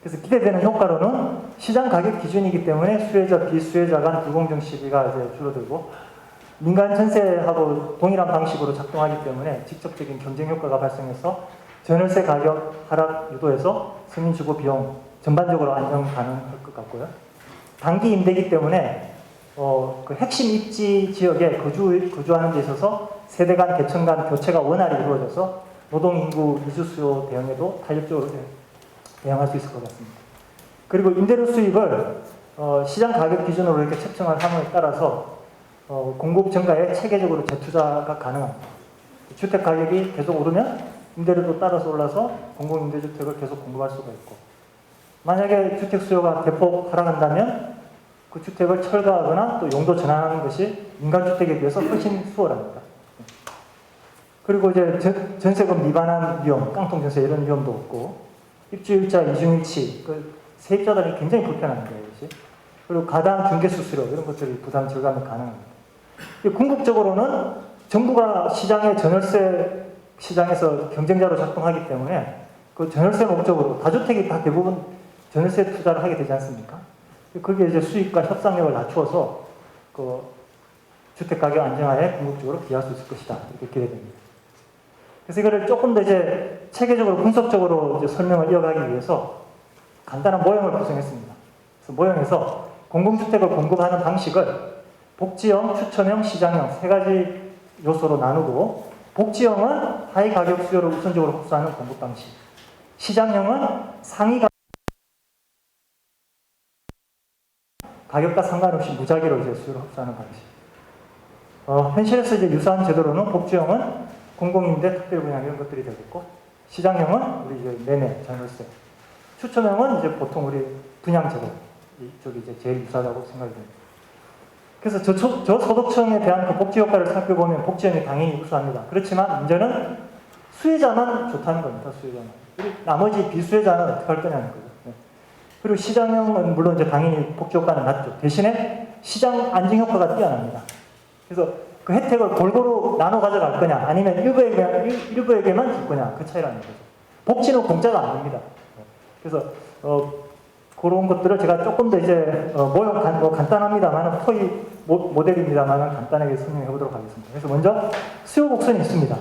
그래서 기대되는 효과로는 시장 가격 기준이기 때문에 수혜자, 비수혜자 간 불공정 시비가 이제 줄어들고 민간 전세하고 동일한 방식으로 작동하기 때문에 직접적인 경쟁 효과가 발생해서 전월세 가격 하락 유도해서 승인 주거 비용 전반적으로 안정 가능할 것 같고요. 단기 임대이기 때문에 그 핵심 입지 지역에 거주하는 데 있어서 세대 간 계층 간 교체가 원활히 이루어져서 노동 인구 이주 수요 대응에도 탄력적으로 대응할 수 있을 것 같습니다. 그리고 임대료 수입을 시장 가격 기준으로 이렇게 책정을 함에 따라서 공급 증가에 체계적으로 재투자가 가능합니다. 주택 가격이 계속 오르면 임대료도 따라서 올라서 공공임대주택을 계속 공급할 수가 있고 만약에 주택 수요가 대폭 하락한다면 그 주택을 철거하거나 또 용도 전환하는 것이 민간주택에 비해서 훨씬 수월합니다. 그리고 이제 전세금 미반환 위험, 깡통 전세 이런 위험도 없고 입주일자 이중일치, 그 세입자들이 굉장히 불편합니다. 이것이. 그리고 가당 중개수수료 이런 것들이 부담 절감이 가능합니다. 궁극적으로는 정부가 시장의 전월세 시장에서 경쟁자로 작동하기 때문에 그 전월세 목적으로 다주택이 다 대부분 전월세 투자를 하게 되지 않습니까? 거기에 이제 수익과 협상력을 낮추어서 그 주택 가격 안정화에 궁극적으로 기여할 수 있을 것이다 이렇게 기대됩니다. 그래서 이거를 조금 더 이제 체계적으로 분석적으로 이제 설명을 이어가기 위해서 간단한 모형을 구성했습니다. 그래서 모형에서 공공주택을 공급하는 방식을 복지형, 추천형, 시장형 세 가지 요소로 나누고 복지형은 하위 가격 수요를 우선적으로 흡수하는 공급 방식, 시장형은 상위 가격과 상관없이 무작위로 이제 수요를 흡수하는 방식. 현실에서 이제 유사한 제도로는 복지형은 공공임대, 특별분양 이런 것들이 되겠고, 시장형은 우리 이제 매매, 전월세, 추천형은 이제 보통 우리 분양제도 이쪽이 이제 제일 유사하다고 생각이 됩니다. 그래서 저소득층에 대한 그 복지 효과를 살펴보면 복지형이 당연히 우수합니다. 그렇지만 문제는 수혜자만 좋다는 겁니다. 수혜자만. 그리고 나머지 비수혜자는 어떻게 할 거냐는 거죠. 네. 그리고 시장형은 물론 이제 당연히 복지 효과는 낮죠. 대신에 시장 안정 효과가 뛰어납니다. 그래서 그 혜택을 골고루 나눠 가져갈 거냐, 아니면 일부에게만 줄 거냐, 그 차이라는 거죠. 복지는 공짜가 아닙니다. 그래서 그런 것들을 제가 조금 더 이제 모형 간단합니다만 토의 모델입니다만 간단하게 설명해 보도록 하겠습니다. 그래서 먼저 수요 곡선이 있습니다.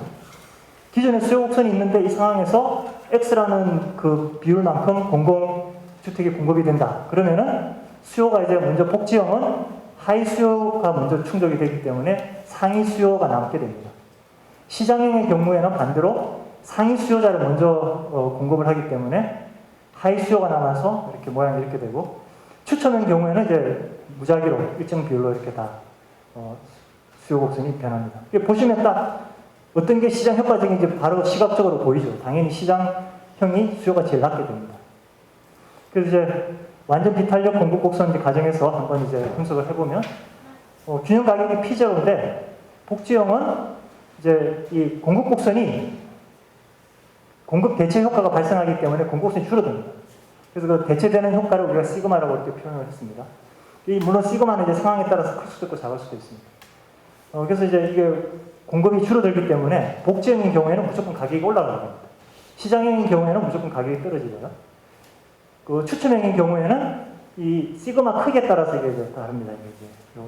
기존에 수요 곡선이 있는데 이 상황에서 X라는 그 비율만큼 공공주택이 공급이 된다. 그러면은 수요가 이제 먼저 복지형은 하위 수요가 먼저 충족이 되기 때문에 상위 수요가 남게 됩니다. 시장형의 경우에는 반대로 상위 수요자를 먼저 공급을 하기 때문에 하위 수요가 남아서 이렇게 모양이 이렇게 되고, 추천형 경우에는 이제 무작위로 일정 비율로 이렇게 다 수요 곡선이 변합니다. 보시면 딱 어떤 게 시장 효과적인지 바로 시각적으로 보이죠. 당연히 시장형이 수요가 제일 낮게 됩니다. 그래서 이제 완전 비탄력 공급 곡선 가정에서 한번 이제 분석을 해보면 균형 가격이 P0인데 복지형은 이제 이 공급 곡선이 공급 대체 효과가 발생하기 때문에 공급 곡선이 줄어듭니다. 그래서 그 대체되는 효과를 우리가 시그마라고 이렇게 표현을 했습니다. 물론 시그마는 이제 상황에 따라서 클 수도 있고 작을 수도 있습니다. 그래서 이제 이게 공급이 줄어들기 때문에 복지형인 경우에는 무조건 가격이 올라가게 됩니다. 시장형인 경우에는 무조건 가격이 떨어지고요. 그 추천형인 경우에는 이 시그마 크기에 따라서 이게 다릅니다. 이게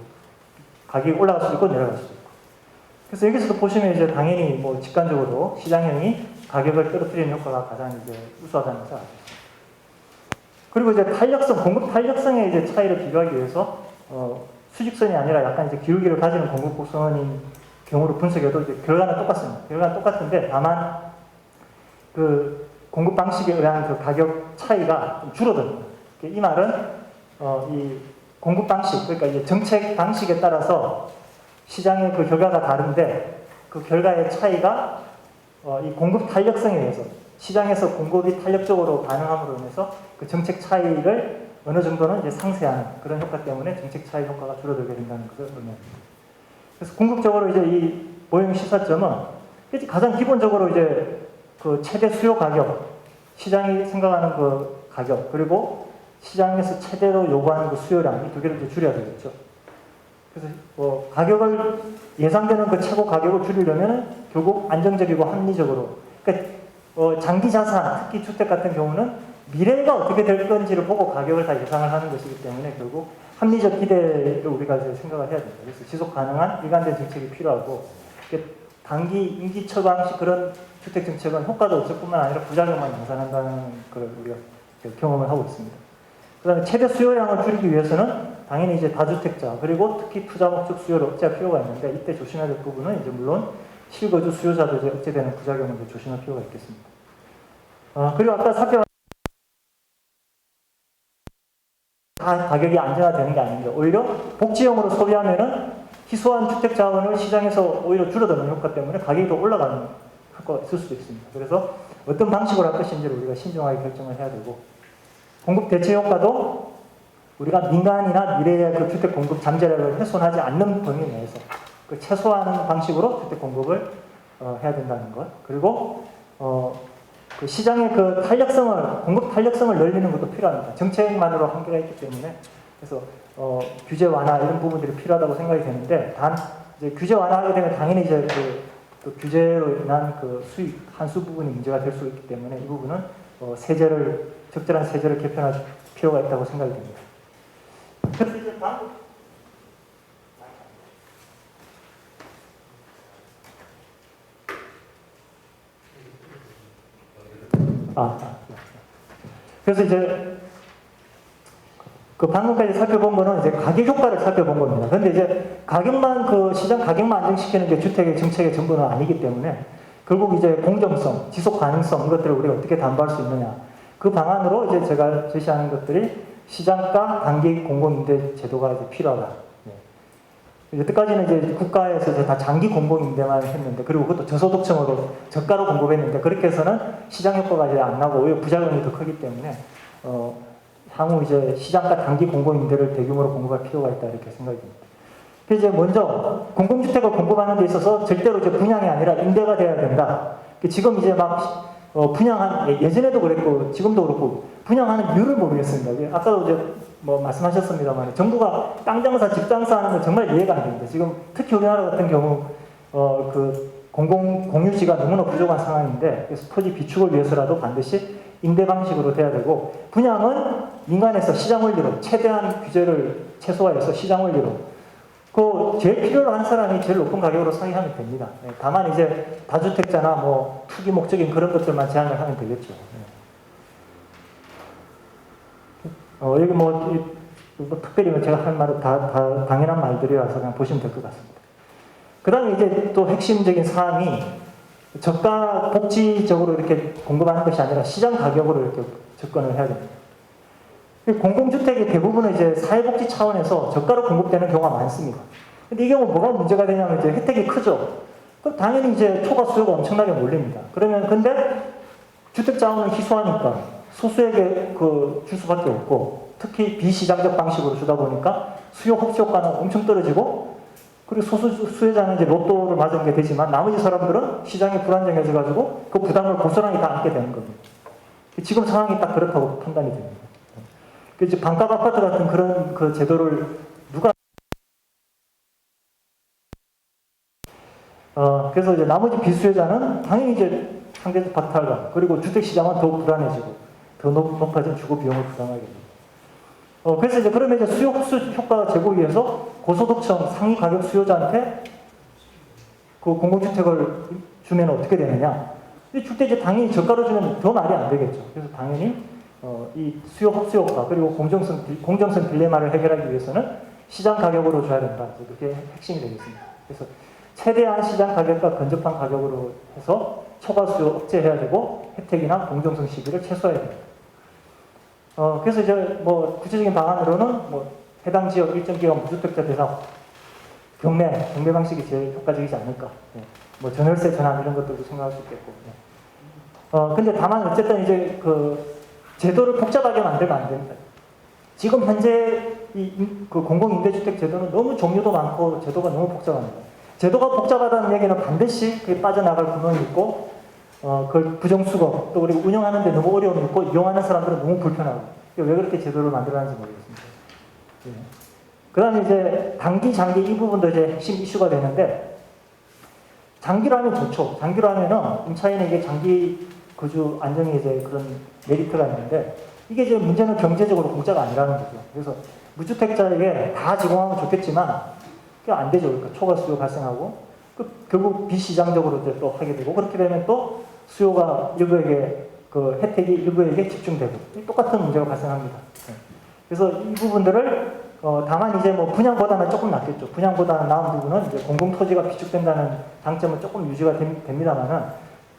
가격이 올라갈 수도 있고 내려갈 수도 있고. 그래서 여기서도 보시면 이제 당연히 뭐 직관적으로 시장형이 가격을 떨어뜨리는 효과가 가장 이제 우수하다는 것을 알수 있습니다. 그리고 이제 탄력성, 공급 탄력성의 이제 차이를 비교하기 위해서 수직선이 아니라 약간 이제 기울기를 가지는 공급 곡선인 경우로 분석해도 이제 결과는 똑같습니다. 결과는 똑같은데 다만 그 공급 방식에 의한 그 가격 차이가 좀 줄어듭니다. 이 말은 이 공급 방식, 그러니까 이제 정책 방식에 따라서 시장의 그 결과가 다른데 그 결과의 차이가 이 공급 탄력성에 의해서 시장에서 공급이 탄력적으로 반응함으로 인해서 그 정책 차이를 어느 정도는 이제 상쇄하는 그런 효과 때문에 정책 차이 효과가 줄어들게 된다는 것을 의미합니다. 그래서 궁극적으로 이제 이 모형 시사점은 가장 기본적으로 이제 그 최대 수요 가격, 시장이 생각하는 그 가격, 그리고 시장에서 최대로 요구하는 그 수요량, 이 두 개를 이제 줄여야 되겠죠. 그래서 가격을 예상되는 그 최고 가격을 줄이려면 결국 안정적이고 합리적으로, 그러니까 장기 자산, 특히 주택 같은 경우는 미래가 어떻게 될 건지를 보고 가격을 다 예상을 하는 것이기 때문에 결국 합리적 기대를 우리가 이제 생각을 해야 됩니다. 그래서 지속 가능한 일관된 정책이 필요하고, 단기 임기 처방식 그런 주택 정책은 효과도 없을 뿐만 아니라 부작용만 양산한다는 걸 우리가 경험을 하고 있습니다. 그다음에 최대 수요량을 줄이기 위해서는 당연히 이제 다주택자 그리고 특히 투자 목적 수요를 억제할 필요가 있는데, 이때 조심해야 될 부분은 이제 물론 실거주 수요자도 이제 억제되는 부작용을 이제 조심할 필요가 있겠습니다. 그리고 아까 살펴본 다 가격이 안정화되는 게 아닙니다. 오히려 복지용으로 소비하면은 희소한 주택 자원을 시장에서 오히려 줄어드는 효과 때문에 가격이 더 올라가는 효과가 있을 수도 있습니다. 그래서 어떤 방식으로 할 것인지를 우리가 신중하게 결정을 해야 되고, 공급 대체 효과도 우리가 민간이나 미래의 그 주택 공급 잠재력을 훼손하지 않는 범위 내에서 그 최소화하는 방식으로 주택 공급을 해야 된다는 것. 그리고 그 시장의 그 탄력성을, 공급 탄력성을 늘리는 것도 필요합니다. 정책만으로 한계가 있기 때문에. 그래서 규제 완화 이런 부분들이 필요하다고 생각이 되는데, 단 이제 규제 완화하게 되면 당연히 이제 그 규제로 인한 그 수익 한수 부분이 문제가 될 수 있기 때문에 이 부분은 적절한 세제를 개편할 필요가 있다고 생각이 됩니다. 그래서 이제 그래서 이제 그 방금까지 살펴본 거는 이제 가격 효과를 살펴본 겁니다. 그런데 이제 가격만 그 시장 가격만 안정시키는 게 주택의 정책의 전부는 아니기 때문에 결국 이제 공정성, 지속 가능성 이것들을 우리가 어떻게 담보할 수 있느냐, 그 방안으로 이제 제가 제시하는 것들이 시장가 단기 공공임대 제도가 이제 필요하다. 여태까지는 이제 국가에서 이제 다 장기 공공임대만 했는데, 그리고 그것도 저소득층으로 저가로 공급했는데, 그렇게 해서는 시장 효과가 이제 안 나고 오히려 부작용이 더 크기 때문에 향후 이제 시장가 단기 공공임대를 대규모로 공급할 필요가 있다 이렇게 생각이 듭니다. 그래서 이제 먼저 공공주택을 공급하는 데 있어서 절대로 이제 분양이 아니라 임대가 돼야 된다. 지금 이제 막 분양한, 예전에도 그랬고 지금도 그렇고 분양하는 이유를 모르겠습니다. 아까도 이제 뭐 말씀하셨습니다만 정부가 땅 장사, 집 장사하는 건 정말 이해가 안 됩니다. 지금 특히 우리나라 같은 경우 그 공유지가 너무나 부족한 상황인데, 그래서 토지 비축을 위해서라도 반드시 임대 방식으로 돼야 되고, 분양은 민간에서 시장 원리로 최대한 규제를 최소화해서 시장 원리로 그 제일 필요로 한 사람이 제일 높은 가격으로 사기하면 됩니다. 다만 이제 다주택자나 뭐 투기 목적인 그런 것들만 제한을 하면 되겠죠. 여기 뭐 특별히 제가 할 말은 다 당연한 말들이라서 그냥 보시면 될 것 같습니다. 그 다음에 이제 또 핵심적인 사항이 저가 복지적으로 이렇게 공급하는 것이 아니라 시장 가격으로 이렇게 접근을 해야 됩니다. 공공주택의 대부분은 이제 사회복지 차원에서 저가로 공급되는 경우가 많습니다. 근데 이 경우 뭐가 문제가 되냐면 이제 혜택이 크죠. 그럼 당연히 이제 초과 수요가 엄청나게 몰립니다. 그러면 근데 주택 자원은 희소하니까 소수에게 줄 수밖에 없고, 특히 비시장적 방식으로 주다 보니까 수요 흡수 효과는 엄청 떨어지고, 그리고 소수 수요자는 이제 로또를 맞은 게 되지만 나머지 사람들은 시장이 불안정해져 가지고 그 부담을 고스란히 다 안게 되는 겁니다. 지금 상황이 딱 그렇다고 판단이 됩니다. 이제 반값 아파트 같은 그런 그 제도를 누가 그래서 이제 나머지 비수요자는 당연히 이제 상대적 박탈감, 그리고 주택 시장은 더욱 불안해지고 더 높아진 주거 비용을 부담하게 됩니다. 그래서 이제 그러면 이제 수요 흡수 효과가 제고를 위해서 고소득층 상위 가격 수요자한테 그 공공주택을 주면 어떻게 되느냐? 줄 때 이제 당연히 저가로 주면 더 말이 안 되겠죠. 그래서 당연히 이 수요 흡수 효과 그리고 공정성 딜레마를 해결하기 위해서는 시장 가격으로 줘야 된다. 그게 핵심이 되겠습니다. 그래서 최대한 시장 가격과 근접한 가격으로 해서 초과 수요 억제해야 되고, 혜택이나 공정성 시비를 최소화해야 됩니다. 그래서 이제 뭐 구체적인 방안으로는 뭐 해당 지역 일정 기간 무주택자 대상 경매 방식이 제일 효과적이지 않을까. 예. 뭐 전월세 전환 이런 것들도 생각할 수 있겠고. 예. 근데 다만 어쨌든 이제 그 제도를 복잡하게 만들면 안 됩니다. 지금 현재 그 공공임대주택 제도는 너무 종류도 많고 제도가 너무 복잡합니다. 제도가 복잡하다는 얘기는 반드시 그게 빠져나갈 구멍이 있고, 그 부정수거, 또 그리고 운영하는데 너무 어려움이 있고, 이용하는 사람들은 너무 불편하고, 왜 그렇게 제도를 만들었는지 모르겠습니다. 예. 그 다음에 이제 단기, 장기 이 부분도 이제 핵심 이슈가 되는데, 장기로 하면 좋죠. 장기로 하면은 임차인에게 이게 장기 거주 안정에 이제 그런 메리트가 있는데, 이게 이제 문제는 경제적으로 공짜가 아니라는 거죠. 그래서 무주택자에게 다 제공하면 좋겠지만, 그게 안 되죠. 그러니까 초과 수요 발생하고, 결국 비시장적으로 이제 또 하게 되고, 그렇게 되면 또 수요가 일부에게, 그 혜택이 일부에게 집중되고, 똑같은 문제가 발생합니다. 그래서 이 부분들을, 다만 이제 뭐 분양보다는 조금 낫겠죠. 분양보다는 나은 부분은 이제 공공토지가 비축된다는 장점은 조금 유지가 됩니다만은,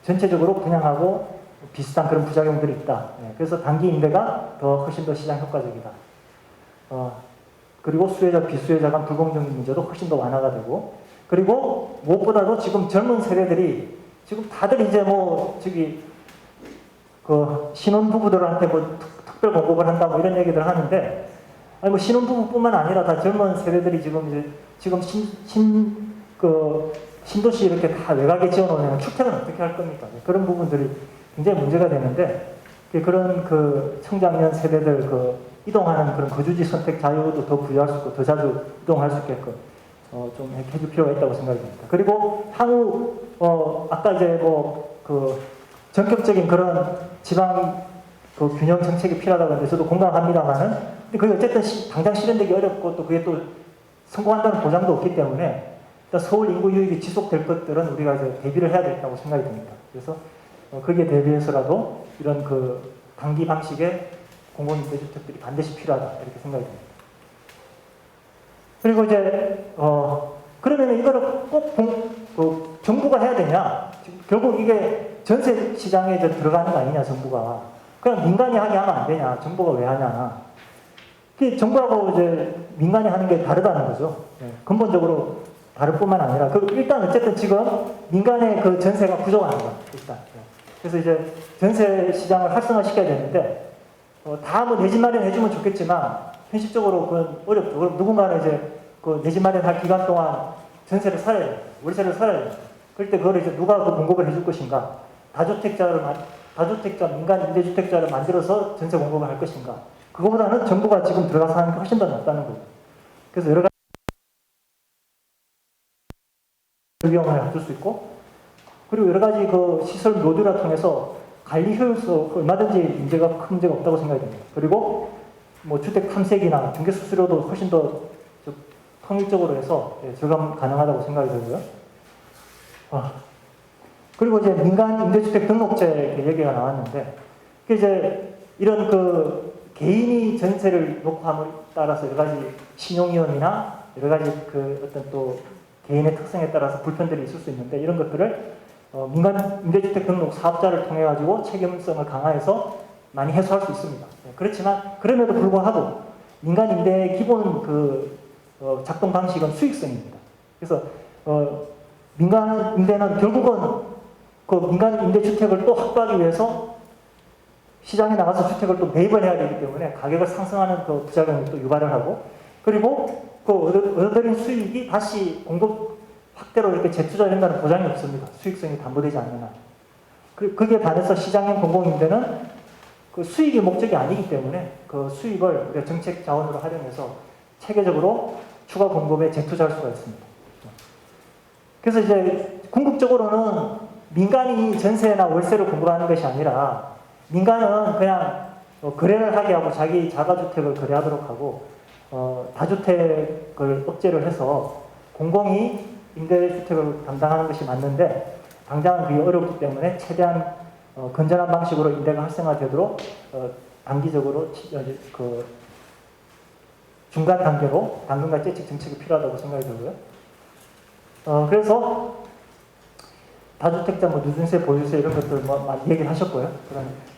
전체적으로 분양하고 비슷한 그런 부작용들이 있다. 그래서 단기 임대가 훨씬 더 시장 효과적이다. 그리고 수요자, 비수요자 간 불공정 문제도 훨씬 더 완화가 되고, 그리고 무엇보다도 지금 젊은 세대들이 지금 다들 이제 뭐 그 신혼부부들한테 뭐 특별 공급을 한다 뭐 이런 얘기들 하는데, 아니 뭐 신혼부부뿐만 아니라 다 젊은 세대들이 지금 신도시 이렇게 다 외곽에 지어놓으면 주택은 어떻게 할 겁니까? 그런 부분들이 굉장히 문제가 되는데, 그런 그 청장년 세대들 이동하는 그런 거주지 선택 자유도 더 부여할 수 있고, 더 자주 이동할 수 있게끔 좀 해줄 필요가 있다고 생각이 듭니다. 그리고 향후, 아까 이제 전격적인 그런 지방 균형 정책이 필요하다고 하는데 저도 공감합니다만은, 근데 그게 어쨌든 당장 실현되기 어렵고, 또 그게 또 성공한다는 보장도 없기 때문에, 일단 서울 인구 유입이 지속될 것들은 우리가 이제 대비를 해야 되겠다고 생각이 듭니다. 그래서 거기에 대비해서라도 이런 단기 방식의 공공임대주택들이 반드시 필요하다 이렇게 생각이 듭니다. 그리고 이제 그러면 이거를 꼭 정부가 해야 되냐? 결국 이게 전세 시장에 이제 들어가는 거 아니냐, 정부가. 그냥 민간이 하게 하면 안 되냐? 정부가 왜 하냐? 그 정부하고 이제 민간이 하는 게 다르다는 거죠. 근본적으로 다를 뿐만 아니라, 일단 어쨌든 지금 민간의 그 전세가 부족합니다. 일단. 그래서 이제 전세 시장을 활성화시켜야 되는데, 다 뭐 내 집 마련해주면 좋겠지만, 현실적으로 그건 어렵죠. 그럼 누군가는 이제 내 집 마련할 기간 동안 전세를 살아야 돼요. 월세를 살아야 돼요. 그럴 때 그걸 이제 누가 공급을 해줄 것인가? 다주택자, 민간 임대주택자를 만들어서 전세 공급을 할 것인가? 그거보다는 정부가 지금 들어가서 하는 게 훨씬 더 낫다는 거죠. 그래서 여러 가지 비용을 줄 수 있고, 그리고 여러 가지 시설 모듈을 통해서 관리 효율도 얼마든지 큰 문제가 없다고 생각이 됩니다. 그리고 뭐 주택 탐색이나 중개 수수료도 훨씬 더 통일적으로 해서 절감 가능하다고 생각이 들고요. 그리고 이제 민간 임대주택 등록제 얘기가 나왔는데, 이제 이런 개인이 전세를 놓고 함에 따라서 여러 가지 신용위험이나 여러 가지 어떤 또 개인의 특성에 따라서 불편들이 있을 수 있는데, 이런 것들을 민간 임대주택 등록 사업자를 통해 가지고 책임성을 강화해서 많이 해소할 수 있습니다. 그렇지만 그럼에도 불구하고 민간 임대의 기본 작동 방식은 수익성입니다. 그래서 민간 임대는 결국은 민간 임대주택을 또 확보하기 위해서 시장에 나가서 주택을 또 매입을 해야 되기 때문에 가격을 상승하는 부작용을 또 유발을 하고, 그리고 얻어들인 수익이 다시 공급 확대로 이렇게 재투자된다는 보장이 없습니다. 수익성이 담보되지 않는 한. 그게 반해서 시장형 공공임대는 수익이 목적이 아니기 때문에 수익을 우리가 정책 자원으로 활용해서 체계적으로 추가 공급에 재투자할 수가 있습니다. 그래서 이제 궁극적으로는 민간이 전세나 월세를 공급하는 것이 아니라, 민간은 그냥 거래를 하게 하고 자기 자가주택을 거래하도록 하고, 다주택을 억제를 해서 공공이 임대주택을 담당하는 것이 맞는데, 당장은 그게 어렵기 때문에 최대한 건전한 방식으로 임대가 활성화되도록 단기적으로 중간 단계로 당근과 재직 정책이 필요하다고 생각이 들고요. 그래서 다주택자 누진세, 보유세 이런 것들 많이 얘기를 하셨고요.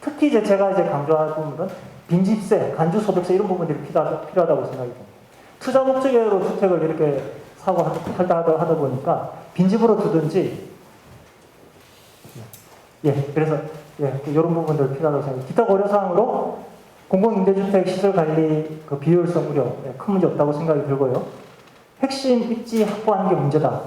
특히 제가 강조할 부분은 빈집세, 간주소득세 이런 부분들이 필요하다고 생각이 듭니다. 투자 목적으로 주택을 이렇게 사고 하다 보니까 빈집으로 두든지 그래서 이런 부분들 필요하다고 생각합니다. 기타 고려 사항으로 공공임대주택 시설 관리 그 비효율성 우려 큰 문제 없다고 생각이 들고요. 핵심 입지 확보하는 게 문제다.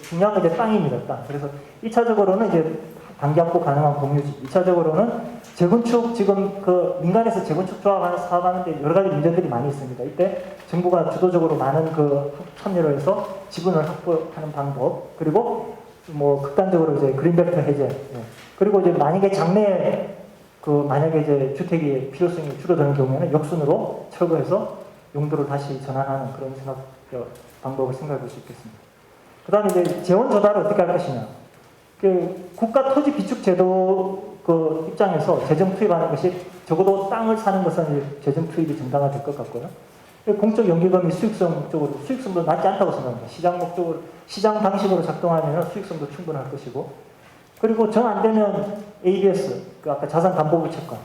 중요한 건 이제 땅입니다. 땅. 그래서 1차적으로는 이제 단기 확보 가능한 공유지. 2차적으로는 재건축 지금 그 민간에서 재건축 조합하는 사업하는데 여러 가지 문제들이 많이 있습니다. 이때 정부가 주도적으로 많은 그 참여를 해서 지분을 확보하는 방법, 그리고 뭐 극단적으로 이제 그린벨트 해제, 그리고 이제 만약에 장래에 만약에 이제 주택이 필요성이 줄어드는 경우에는 역순으로 철거해서 용도를 다시 전환하는 그런 방법을 생각해 볼 수 있겠습니다. 그 다음에 이제 재원 조달을 어떻게 할 것이냐. 국가 토지 비축 제도 그 입장에서 재정 투입하는 것이 적어도 땅을 사는 것은 이제 재정 투입이 정당화될 것 같고요. 공적 연계금이 수익성 쪽으로 수익성도 낮지 않다고 생각합니다. 시장 목적으로 시장 방식으로 작동하면 수익성도 충분할 것이고, 그리고 정 안 되면 ABS 아까 자산담보부 채권,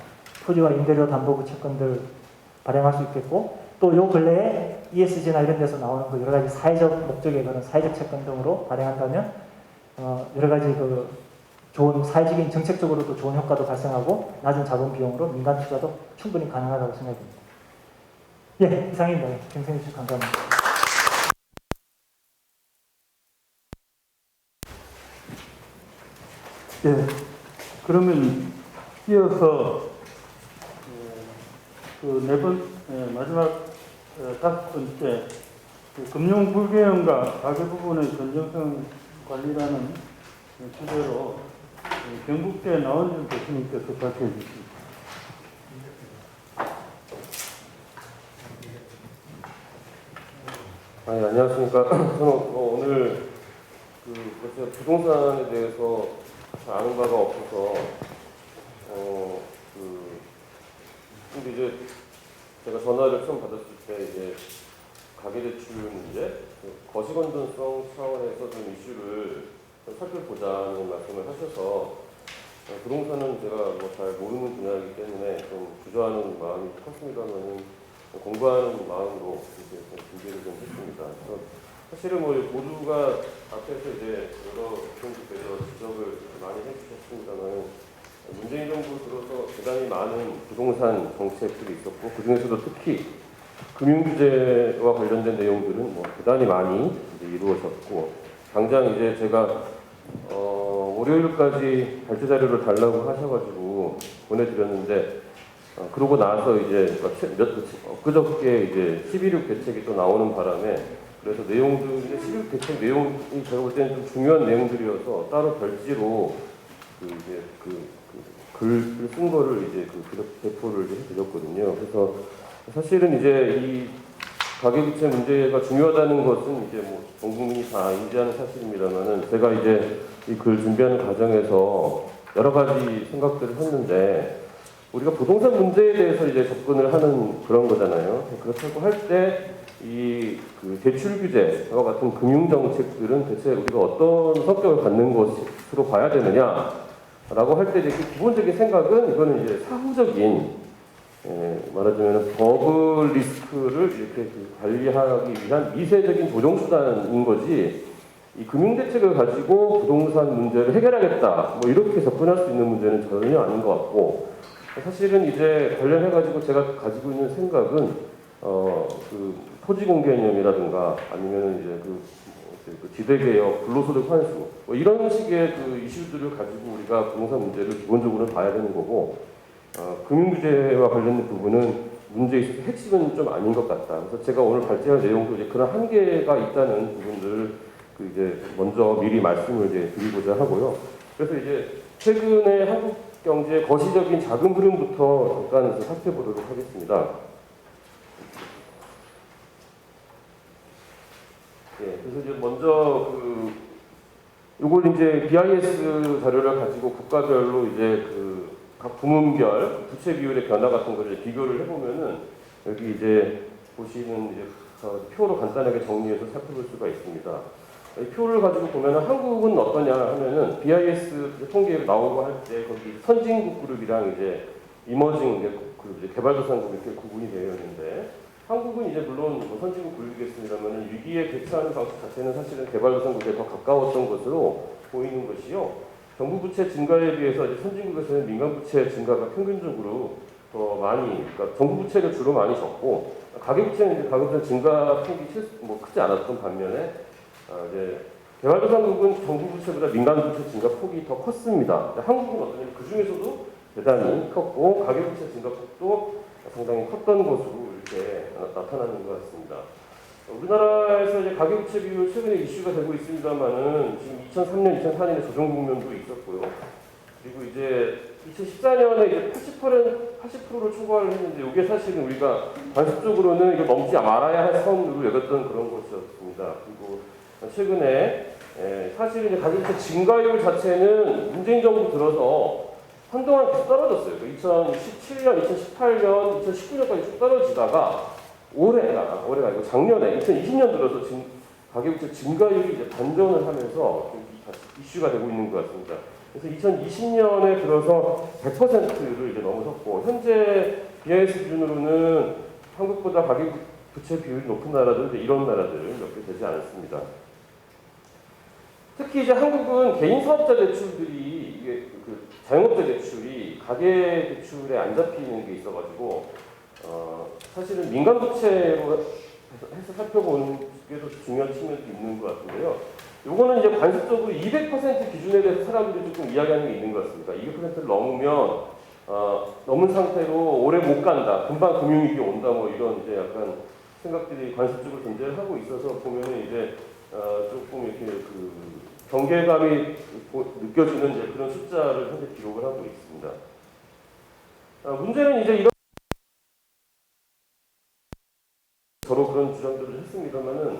토지와 임대료 담보부 채권들 발행할 수 있겠고, 또 요 근래에 ESG나 이런 데서 나오는 그 여러 가지 사회적 목적의 그런 사회적 채권 등으로 발행한다면 여러 가지 그 좋은 사회적인 정책적으로도 좋은 효과도 발생하고 낮은 자본 비용으로 민간 투자도 충분히 가능하다고 생각합니다. 이상입니다. 경청해 주셔서 감사합니다. 그러면 이어서 마지막 5번째 금융 불개혁과 가계 부분의 건전성 관리라는 주제로 경북대 나원준 교수님께서 발표해 주십니다. 안녕하십니까. 저는 오늘 부동산에 대해서 잘 아는 바가 없어서 근데 이제 제가 전화를 처음 받았을 때 이제 가계대출 문제, 거시건전성 차원에서 좀 이슈를 좀 살펴보자는 말씀을 하셔서 부동산은 제가 뭐 잘 모르는 분야이기 때문에 좀 주저하는 마음이 컸습니다만은 공부하는 마음으로 이제 준비를 좀 했습니다. 그래서 사실은 뭐 모두가 앞에서 이제 여러 분들께서 지적을 많이 해주셨습니다만 문재인 정부 들어서 대단히 많은 부동산 정책들이 있었고 그 중에서도 특히 금융규제와 관련된 내용들은 뭐 대단히 많이 이제 이루어졌고 당장 이제 제가 월요일까지 발제 자료를 달라고 하셔가지고 보내드렸는데. 그러고 나서 이제 엊그저께 이제 11.6 대책이 또 나오는 바람에 그래서 내용들 11.6 대책 내용이 제가 볼 때는 좀 중요한 내용들이어서 따로 별지로 글을 쓴 거를 이제 배포를 해드렸거든요. 그래서 사실은 이제 이 가계부채 문제가 중요하다는 것은 이제 뭐 전 국민이 다 인지하는 사실입니다만은 제가 이제 이 글 준비하는 과정에서 여러 가지 생각들을 했는데. 우리가 부동산 문제에 대해서 이제 접근을 하는 그런 거잖아요. 그렇다고 할 때 이 대출 규제와 같은 금융 정책들은 대체 우리가 어떤 성격을 갖는 것으로 봐야 되느냐라고 할 때 이제 기본적인 생각은 이거는 이제 사후적인 말하자면 버블 리스크를 이렇게 관리하기 위한 미세적인 조정 수단인 거지. 이 금융 대책을 가지고 부동산 문제를 해결하겠다 뭐 이렇게 접근할 수 있는 문제는 전혀 아닌 것 같고. 사실은 이제 관련해가지고 제가 가지고 있는 생각은, 토지공개념이라든가 아니면 이제 지대개혁, 근로소득 환수, 뭐 이런 식의 이슈들을 가지고 우리가 부동산 문제를 기본적으로 봐야 되는 거고, 금융규제와 관련된 부분은 문제에 있어서 핵심은 좀 아닌 것 같다. 그래서 제가 오늘 발제할 내용도 이제 그런 한계가 있다는 부분들을 이제 먼저 미리 말씀을 이제 드리고자 하고요. 그래서 이제 최근에 한국 경제의 거시적인 작은 흐름부터 잠깐 살펴보도록 하겠습니다. 그래서 이제 먼저 요걸 이제 BIS 자료를 가지고 국가별로 이제 각 부문별 부채 비율의 변화 같은 거를 비교를 해보면은 여기 이제 보시는 이제 표로 간단하게 정리해서 살펴볼 수가 있습니다. 이 표를 가지고 보면 한국은 어떠냐 하면은 BIS 통계가 나오고 할 때 거기 선진국 그룹이랑 이제 이머징 그룹, 이제 개발도상국 이렇게 구분이 되어 있는데 한국은 이제 물론 뭐 선진국 보이겠습니다만 위기에 대처하는 방식 자체는 사실은 개발도상국에 더 가까웠던 것으로 보이는 것이요. 정부 부채 증가에 비해서 이제 선진국에서는 민간 부채 증가가 평균적으로 더 많이, 그러니까 정부 부채가 주로 많이 적고 가계 부채는 이제 가급적 증가 폭이 크지 않았던 반면에 이제 개발도상국은 정부 부채보다 민간 부채 증가 폭이 더 컸습니다. 한국은 어떠냐면 그 중에서도 대단히 컸고 가계 부채 증가 폭도 상당히 컸던 것으로 이렇게 나타나는 것 같습니다. 우리나라에서 이제 가계부채 비율 최근에 이슈가 되고 있습니다만은 지금 2003년, 2004년에 조정 국면도 있었고요. 그리고 이제 2014년에 이제 80%를 초과를 했는데 이게 사실은 우리가 관습적으로는 이거 넘지 말아야 할 선으로 여겼던 그런 것이었습니다. 그리고 최근에 사실은 이제 가계부채 증가율 자체는 문재인 정부 들어서 한동안 계속 떨어졌어요. 2017년, 2018년, 2019년까지 쭉 떨어지다가 올해가 아니고 작년에 2020년 들어서 가계부채 증가율이 이제 반전을 하면서 다시 이슈가 되고 있는 것 같습니다. 그래서 2020년에 들어서 100%를 이제 넘어섰고 현재 BIS 기준으로는 한국보다 가계부채 비율이 높은 나라들은 이런 나라들 몇 개 되지 않습니다. 특히 이제 한국은 개인 사업자 대출들이 이게 자영업자 대출이 가계 대출에 안 잡히는 게 있어가지고 사실은 민간 부채로 해서 살펴보는 게 더 중요한 측면도 있는 것 같은데요. 요거는 이제 관습적으로 200% 기준에 대해서 사람들이 조금 이야기하는 게 있는 것 같습니다. 200%를 넘으면 넘은 상태로 오래 못 간다, 금방 금융위기 온다, 뭐 이런 이제 약간 생각들이 관습적으로 존재를 하고 있어서 보면은 이제 조금 이렇게 그 경계감이 느껴지는 이제 그런 숫자를 현재 기록을 하고 있습니다. 문제는 이제 이런 저로 그런 주장들을 했습니다만은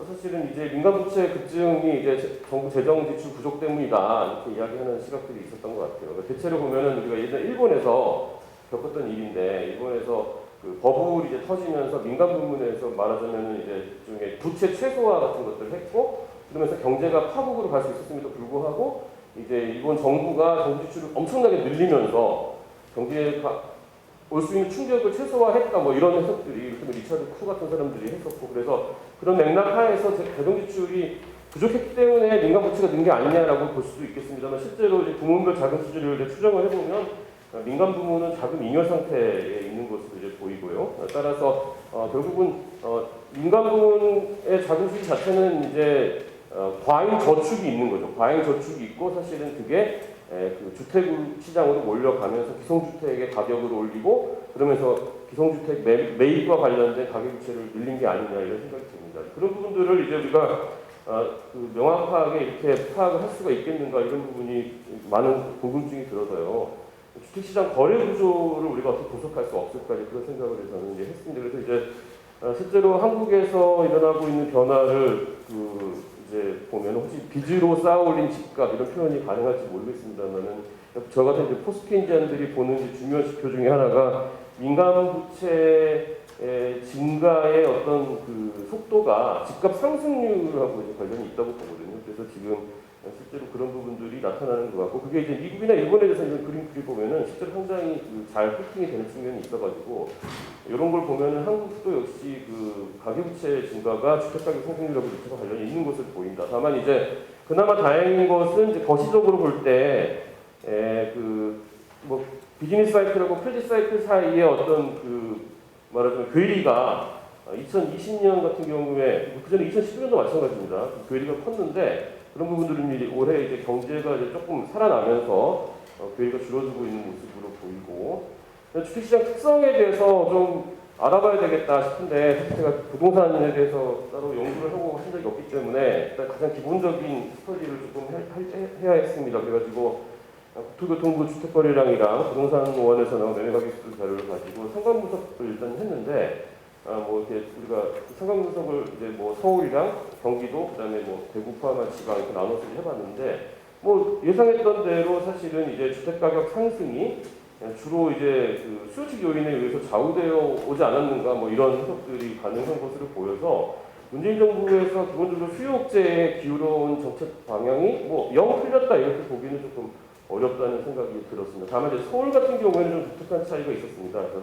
사실은 이제 민간 부채 급증이 이제 정부 재정 지출 부족 때문이다 이렇게 이야기하는 시각들이 있었던 것 같아요. 그러니까 대체로 보면은 우리가 예전에 일본에서 겪었던 일인데 일본에서 그 버블이 이제 터지면서 민간 부문에서 말하자면은 이제 중에 부채 최소화 같은 것들을 했고 그러면서 경제가 파국으로 갈 수 있었음에도 불구하고 이제 일본 정부가 정부 지출을 엄청나게 늘리면서 경제에 올 수 있는 충격을 최소화했다 뭐 이런 해석들이 리차드 쿠 같은 사람들이 했었고 그래서 그런 맥락 하에서 재정 지출이 부족했기 때문에 민간 부채가 는 게 아니냐라고 볼 수도 있겠습니다만 실제로 이제 부문별 자금 수준을 추정을 해보면 민간 부문은 자금 잉여 상태에 있는 것으로 이제 보이고요. 따라서 결국은 민간 부문의 자금 수지 자체는 이제 과잉 저축이 있는 거죠. 과잉 저축이 있고 사실은 그게 그 주택 시장으로 몰려가면서 기성주택의 가격을 올리고 그러면서 기성주택 매입과 관련된 가계부채를 늘린 게 아니냐 이런 생각이 듭니다. 그런 부분들을 이제 우리가 그 명확하게 이렇게 파악을 할 수가 있겠는가 이런 부분이 많은 궁금증이 들어서요. 주택시장 거래 구조를 우리가 어떻게 분석할 수 없을까 그런 생각을 저는 이제 했습니다. 그래서 이제 실제로 한국에서 일어나고 있는 변화를 이제 보면 혹시 빚으로 쌓아올린 집값 이런 표현이 가능할지 모르겠습니다만은 저 같은 이제 포스트케인지안들이 보는 중요한 지표 중에 하나가 민간 부채 증가의 어떤 그 속도가 집값 상승률하고 이제 관련이 있다고 보거든요. 그래서 지금 실제로 그런 부분들이 나타나는 것 같고 그게 이제 미국이나 일본에 대해서 이런 그림들이 보면은 실제로 상당히 잘 포팅이 되는 측면이 있어가지고 이런 걸 보면은 한국도 역시 그 가계부채 증가가 주택가격 상승률하고 밀접한 관련이 있는 것으로 보인다. 다만 이제 그나마 다행인 것은 이제 거시적으로 볼 때 그 뭐 비즈니스 사이클하고 크레딧 사이클 사이에 어떤 그 말하자면 괴리가 2020년 같은 경우에 그 전에 2019년도 마찬가지입니다. 괴리가 컸는데 그런 부분들은 올해 이제 경제가 이제 조금 살아나면서 괴리가 줄어들고 있는 모습으로 보이고 주택시장 특성에 대해서 좀 알아봐야 되겠다 싶은데 사실 제가 부동산에 대해서 따로 연구를 하고 한 적이 없기 때문에 일단 가장 기본적인 스터디를 조금 해야 했습니다. 그래가지고 국토교통부 주택거래량이랑 부동산원에서 나온 매매가격수 자료를 가지고 상관분석을 일단 했는데 뭐 이렇게 우리가 상관분석을 이제 뭐 서울이랑 경기도 그다음에 뭐 대구 포함한 지방 이렇게 나눠서 해봤는데 뭐 예상했던 대로 사실은 이제 주택가격 상승이 주로 이제 그 수요측 요인에 의해서 좌우되어 오지 않았는가 뭐 이런 해석들이 가능한 것으로 보여서 문재인 정부에서 기본적으로 수요 억제에 기울어온 정책 방향이 뭐 영 틀렸다 이렇게 보기는 조금 어렵다는 생각이 들었습니다. 다만 이제 서울 같은 경우에는 좀 독특한 차이가 있었습니다. 그래서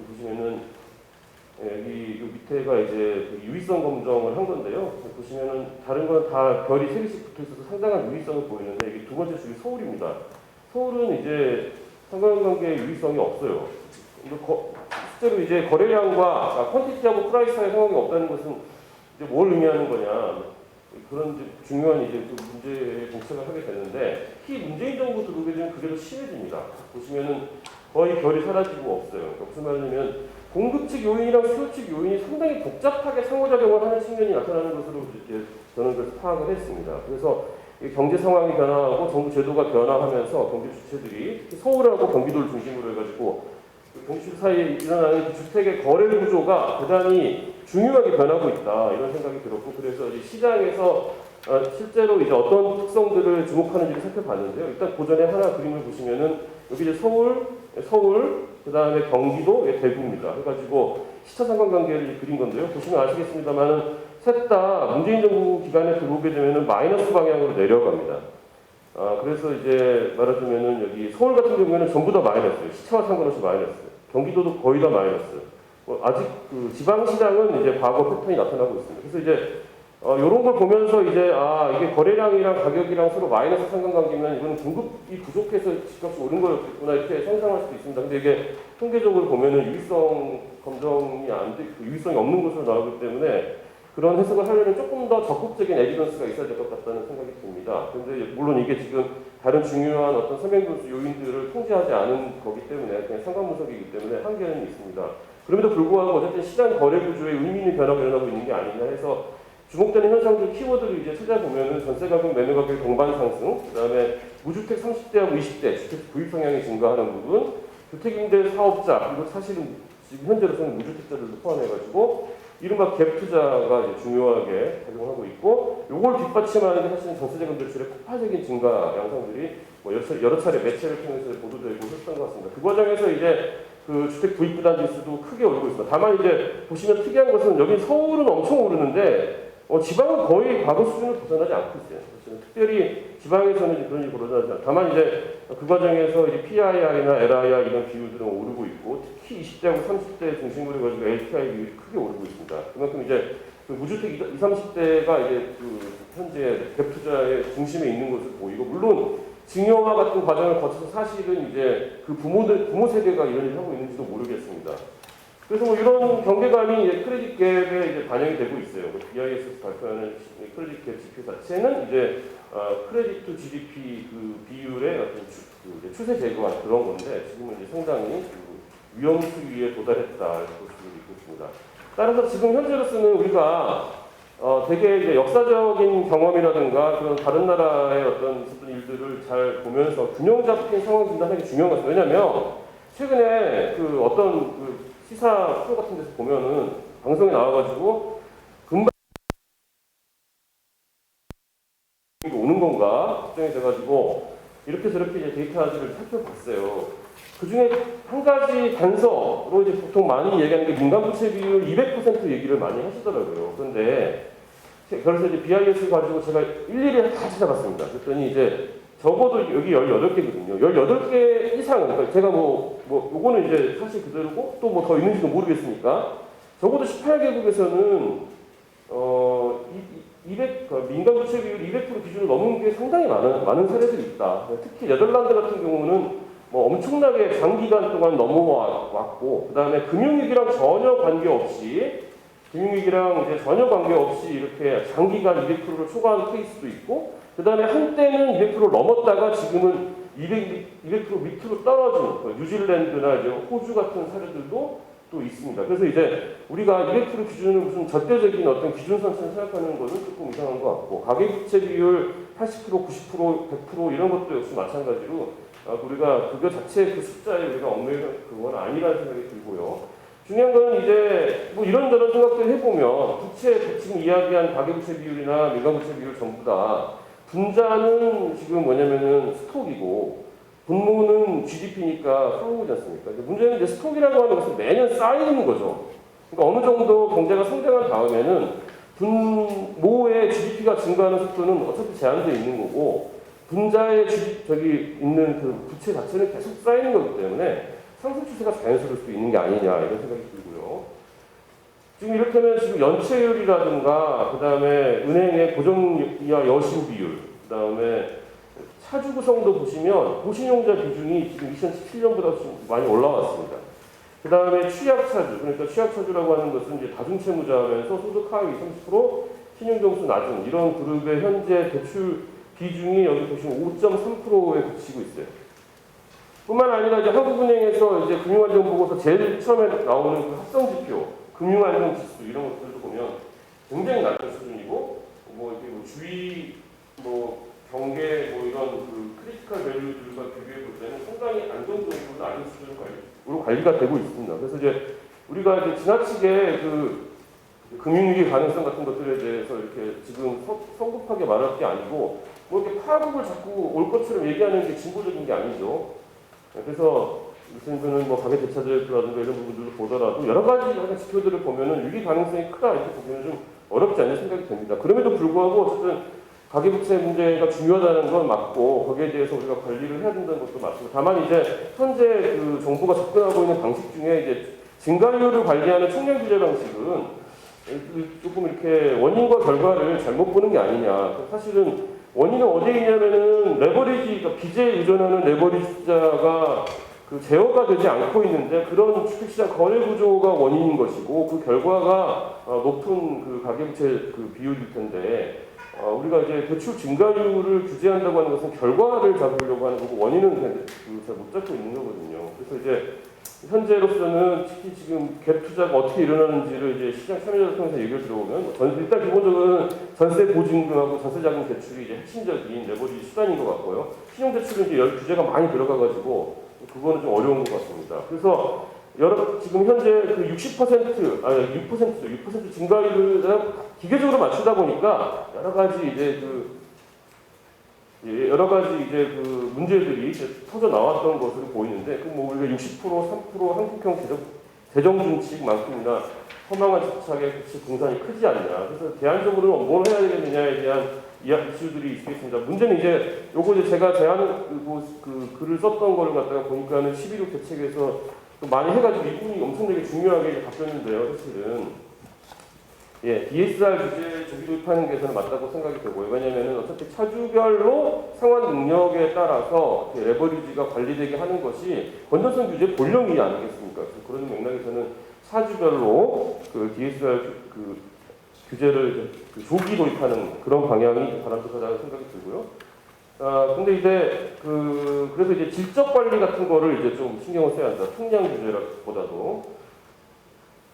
보시면은 여기 요 밑에가 이제 그 유의성 검정을 한 건데요. 보시면은 다른 건 다 별이 3개씩 붙어 있어서 상당한 유의성을 보이는데 이게 두 번째 줄이 서울입니다. 서울은 이제 상관관계 유의성이 없어요. 실제로 이제 거래량과 퀀티티하고 프라이스 사이 상관이 없다는 것은 이제 뭘 의미하는 거냐. 그런 이제 중요한 이제 그 문제에 봉착을 하게 되는데 특히 문재인 정부 들어오게 되면 그게 더 심해집니다. 보시면은 거의 별이 사라지고 없어요. 그러니까 무슨 말이냐면 공급 측 요인이랑 수요 측 요인이 상당히 복잡하게 상호작용을 하는 측면이 나타나는 것으로 이렇게 저는 그래서 파악을 했습니다. 그래서 경제 상황이 변화하고 정부 제도가 변화하면서 경제 주체들이 서울하고 경기도를 중심으로 해가지고 경주 사이에 일어나는 그 주택의 거래 구조가 대단히 중요하게 변하고 있다 이런 생각이 들었고 그래서 이제 시장에서 실제로 이제 어떤 특성들을 주목하는지를 살펴봤는데요. 일단 그 전에 하나 그림을 보시면은 여기 이제 서울 그 다음에 경기도 대구입니다. 해가지고 시차 상관관계를 그린 건데요. 보시면 아시겠습니다만은 셋 다 문재인 정부 기간에 들어오게 되면은 마이너스 방향으로 내려갑니다. 그래서 이제 말하자면은 여기 서울 같은 경우에는 전부 다 마이너스예요. 시차와 상관없이 마이너스. 경기도도 거의 다 마이너스. 아직 그 지방시장은 이제 과거 패턴이 나타나고 있습니다. 그래서 이제 이런 걸 보면서 이제 이게 거래량이랑 가격이랑 서로 마이너스 상관관계면 이건 공급이 부족해서 집값이 오른 거였구나 이렇게 상상할 수도 있습니다. 근데 이게 통계적으로 보면은 유의성 검정이 안 돼, 유의성이 없는 것으로 나오기 때문에 그런 해석을 하려면 조금 더 적극적인 에비던스가 있어야 될 것 같다는 생각이 듭니다. 그런데 물론 이게 지금 다른 중요한 어떤 선행분수 요인들을 통제하지 않은 거기 때문에 그냥 상관분석이기 때문에 한계는 있습니다. 그럼에도 불구하고 어쨌든 시장 거래 구조에 의미 있는 변화가 일어나고 있는 게 아니냐 해서 주목되는 현상들 키워드를 이제 찾아보면은 전세 가격, 매매 가격 동반 상승, 그다음에 무주택 30대하고 20대 주택 구입 성향이 증가하는 부분, 주택임대 사업자 그리고 사실은 지금 현재로서는 무주택자들도 포함해가지고 이른바 갭 투자가 이제 중요하게 작용하고 있고, 요걸 뒷받침하는 게 사실은 전세자금 대출의 폭발적인 증가 양상들이 뭐 여러 차례 매체를 통해서 보도되고 했던 것 같습니다. 그 과정에서 이제 그 주택 구입 부담 지수도 크게 오르고 있습니다. 다만 이제 보시면 특이한 것은 여기 서울은 엄청 오르는데 지방은 거의 과거 수준을 벗어나지 않고 있어요. 특별히 지방에서는 그런 일이 벌어지지 않아요. 다만 이제 그 과정에서 이제 PIR이나 LIR 이런 비율들은 오르고 있고, 특히 20대하고 30대 중심으로 해가지고 LTI 비율이 크게 오르고 있습니다. 그만큼 이제 그 무주택 20, 30대가 이제 그 현재 갭 투자의 중심에 있는 것으로 보이고, 물론 증여화 같은 과정을 거쳐서 사실은 이제 그 부모 세대가 이런 일을 하고 있는지도 모르겠습니다. 그래서 뭐 이런 경계감이 이제 크레딧 갭에 이제 반영이 되고 있어요. BIS에서 발표하는 크레딧 갭 지표 자체는 이제 크레딧 투 GDP 그 비율의 어떤 추세 제거와 그런 건데 지금은 이제 상당히 그 위험 수위에 도달했다 이렇게 볼 수 있습니다. 따라서 지금 현재로서는 우리가 되게 이제 역사적인 경험이라든가 그런 다른 나라의 어떤 일들을 잘 보면서 균형 잡힌 상황 진단하기 중요한 것 같아요. 왜냐하면 최근에 그 어떤 그 시사 프로 같은 데서 보면은 방송에 나와가지고 금방 오는 건가 걱정이 돼가지고 이렇게 저렇게 이제 데이터들을 살펴봤어요. 그 중에 한 가지 단서로 이제 보통 많이 얘기하는 게 민간 부채 비율 200% 얘기를 많이 하시더라고요. 그런데 그래서 이제 BIS 가지고 제가 일일이 다 찾아봤습니다. 그랬더니 이제 적어도 여기 18개거든요. 18개 이상은, 그러니까 제가 요거는 이제 사실 그대로고, 또 뭐 더 있는지도 모르겠으니까, 적어도 18개국에서는, 민간 부채 비율 200% 기준을 넘은 게 상당히 많은 사례들이 있다. 특히 네덜란드 같은 경우는 뭐 엄청나게 장기간 동안 넘어왔고, 그 다음에 금융위기랑 전혀 관계없이 이렇게 장기간 200%를 초과한 케이스도 있고, 그 다음에 한때는 200%를 넘었다가 지금은 200% 밑으로 떨어진 뉴질랜드나 이제 호주 같은 사례들도 또 있습니다. 그래서 이제 우리가 200% 기준을 무슨 절대적인 어떤 기준선처럼 생각하는 것은 조금 이상한 것 같고, 가계부채 비율 80%, 90%, 100% 이런 것도 역시 마찬가지로 우리가 그거 자체 그 숫자에 우리가 얽매이는 그건 아니라는 생각이 들고요. 중요한 건 이제 뭐 이런저런 생각들 해보면 지금 이야기한 가계부채 비율이나 민간부채 비율 전부 다 분자는 지금 뭐냐면은 스톡이고 분모는 GDP니까 플로우지 않습니까? 문제는 이제 스톡이라고 하는 것은 매년 쌓이는 거죠. 그러니까 어느 정도 경제가 성장한 다음에는 분모의 GDP가 증가하는 속도는 어차피 제한되어 있는 거고 분자의 있는 그 부채 자체는 계속 쌓이는 거기 때문에 상승 추세가 자연스러울 수 있는 게 아니냐 이런 생각이 들고요. 지금 이렇게는 지금 연체율이라든가 그다음에 은행의 고정이하 여신 비율, 그다음에 차주 구성도 보시면 고신용자 비중이 지금 2017년보다 많이 올라왔습니다. 그 다음에 취약차주, 그러니까 취약차주라고 하는 것은 이제 다중채무자면서 소득 하위 30%, 신용점수 낮은 이런 그룹의 현재 대출 비중이 여기 보시면 5.3%에 그치고 있어요. 뿐만 아니라 이제 한국은행에서 이제 금융안정보고서 제일 처음에 나오는 그 합성지표, 금융안정지수 이런 것들도 보면 굉장히 낮은 수준이고, 뭐 이게 뭐 주의, 뭐 경계, 뭐 이런 그 크리티컬 밸류들과 비교해 볼 때는 상당히 안정적이고 낮은 수준으로 관리가 되고 있습니다. 그래서 이제 우리가 이제 지나치게 그 금융위기 가능성 같은 것들에 대해서 이렇게 지금 성급하게 말할 게 아니고, 뭐 이렇게 파국을 자꾸 올 것처럼 얘기하는 게 진보적인 게 아니죠. 그래서 무슨 분은 뭐 가계 대차제라든가 이런 부분들을 보더라도 여러 가지 지표들을 보면은 위기 가능성이 크다 이렇게 보기는 좀 어렵지 않은 생각이 듭니다. 그럼에도 불구하고 어쨌든 가계부채 문제가 중요하다는 건 맞고 거기에 대해서 우리가 관리를 해야 된다는 것도 맞고, 다만 이제 현재 그 정부가 접근하고 있는 방식 중에 이제 증가율을 관리하는 총량 규제 방식은 조금 이렇게 원인과 결과를 잘못 보는 게 아니냐. 사실은 원인은 어디에 있냐면은 레버리지, 그러니까 빚에 의존하는 레버리지 숫자가 그 제어가 되지 않고 있는데 그런 주택시장 거래 구조가 원인인 것이고 그 결과가 높은 그 가계부채 그 비율일 텐데 우리가 이제 대출 증가율을 규제한다고 하는 것은 결과를 잡으려고 하는 거고 원인은 잘 못 잡고 있는 거거든요. 그래서 이제 현재로서는 특히 지금 갭 투자가 어떻게 일어나는지를 이제 시장 참여자를 통해서 얘기를 들어보면 일단 기본적으로는 전세 보증금하고 전세자금 대출이 이제 핵심적인 레버리지 수단인 것 같고요. 신용대출은 이제 규제가 많이 들어가가지고 그거는 좀 어려운 것 같습니다. 그래서 지금 현재 그 60% 아니 6% 증가율을 기계적으로 맞추다 보니까 여러 가지 이제 그 문제들이 이제 터져 나왔던 것으로 보이는데 그 뭐 우리가 60%, 3% 한국형 재정준칙만큼이나 허망한 집착의 공산이 크지 않냐. 그래서 대안적으로 뭘 해야 되겠느냐에 대한 이슈들이 있겠습니다. 문제는 이제 요거 이제 제가 그 글을 썼던 거를 갖다가 보니까는 11호 대책에서 좀 많이 해가지고 이 부분이 엄청나게 중요하게 이제 바뀌었는데요, 사실은. 예, DSR 규제 조기 도입하는 게 저는 맞다고 생각이 되고요. 왜냐면은 어차피 차주별로 상환 능력에 따라서 레버리지가 관리되게 하는 것이 건전성 규제 본령이 아니겠습니까? 그런 맥락에서는 차주별로 그 DSR 그 규제를 조기 도입하는 그런 방향이 바람직하다고 생각이 들고요. 근데 이제 그래서 이제 질적 관리 같은 거를 이제 좀 신경을 써야 한다. 총량 규제보다도.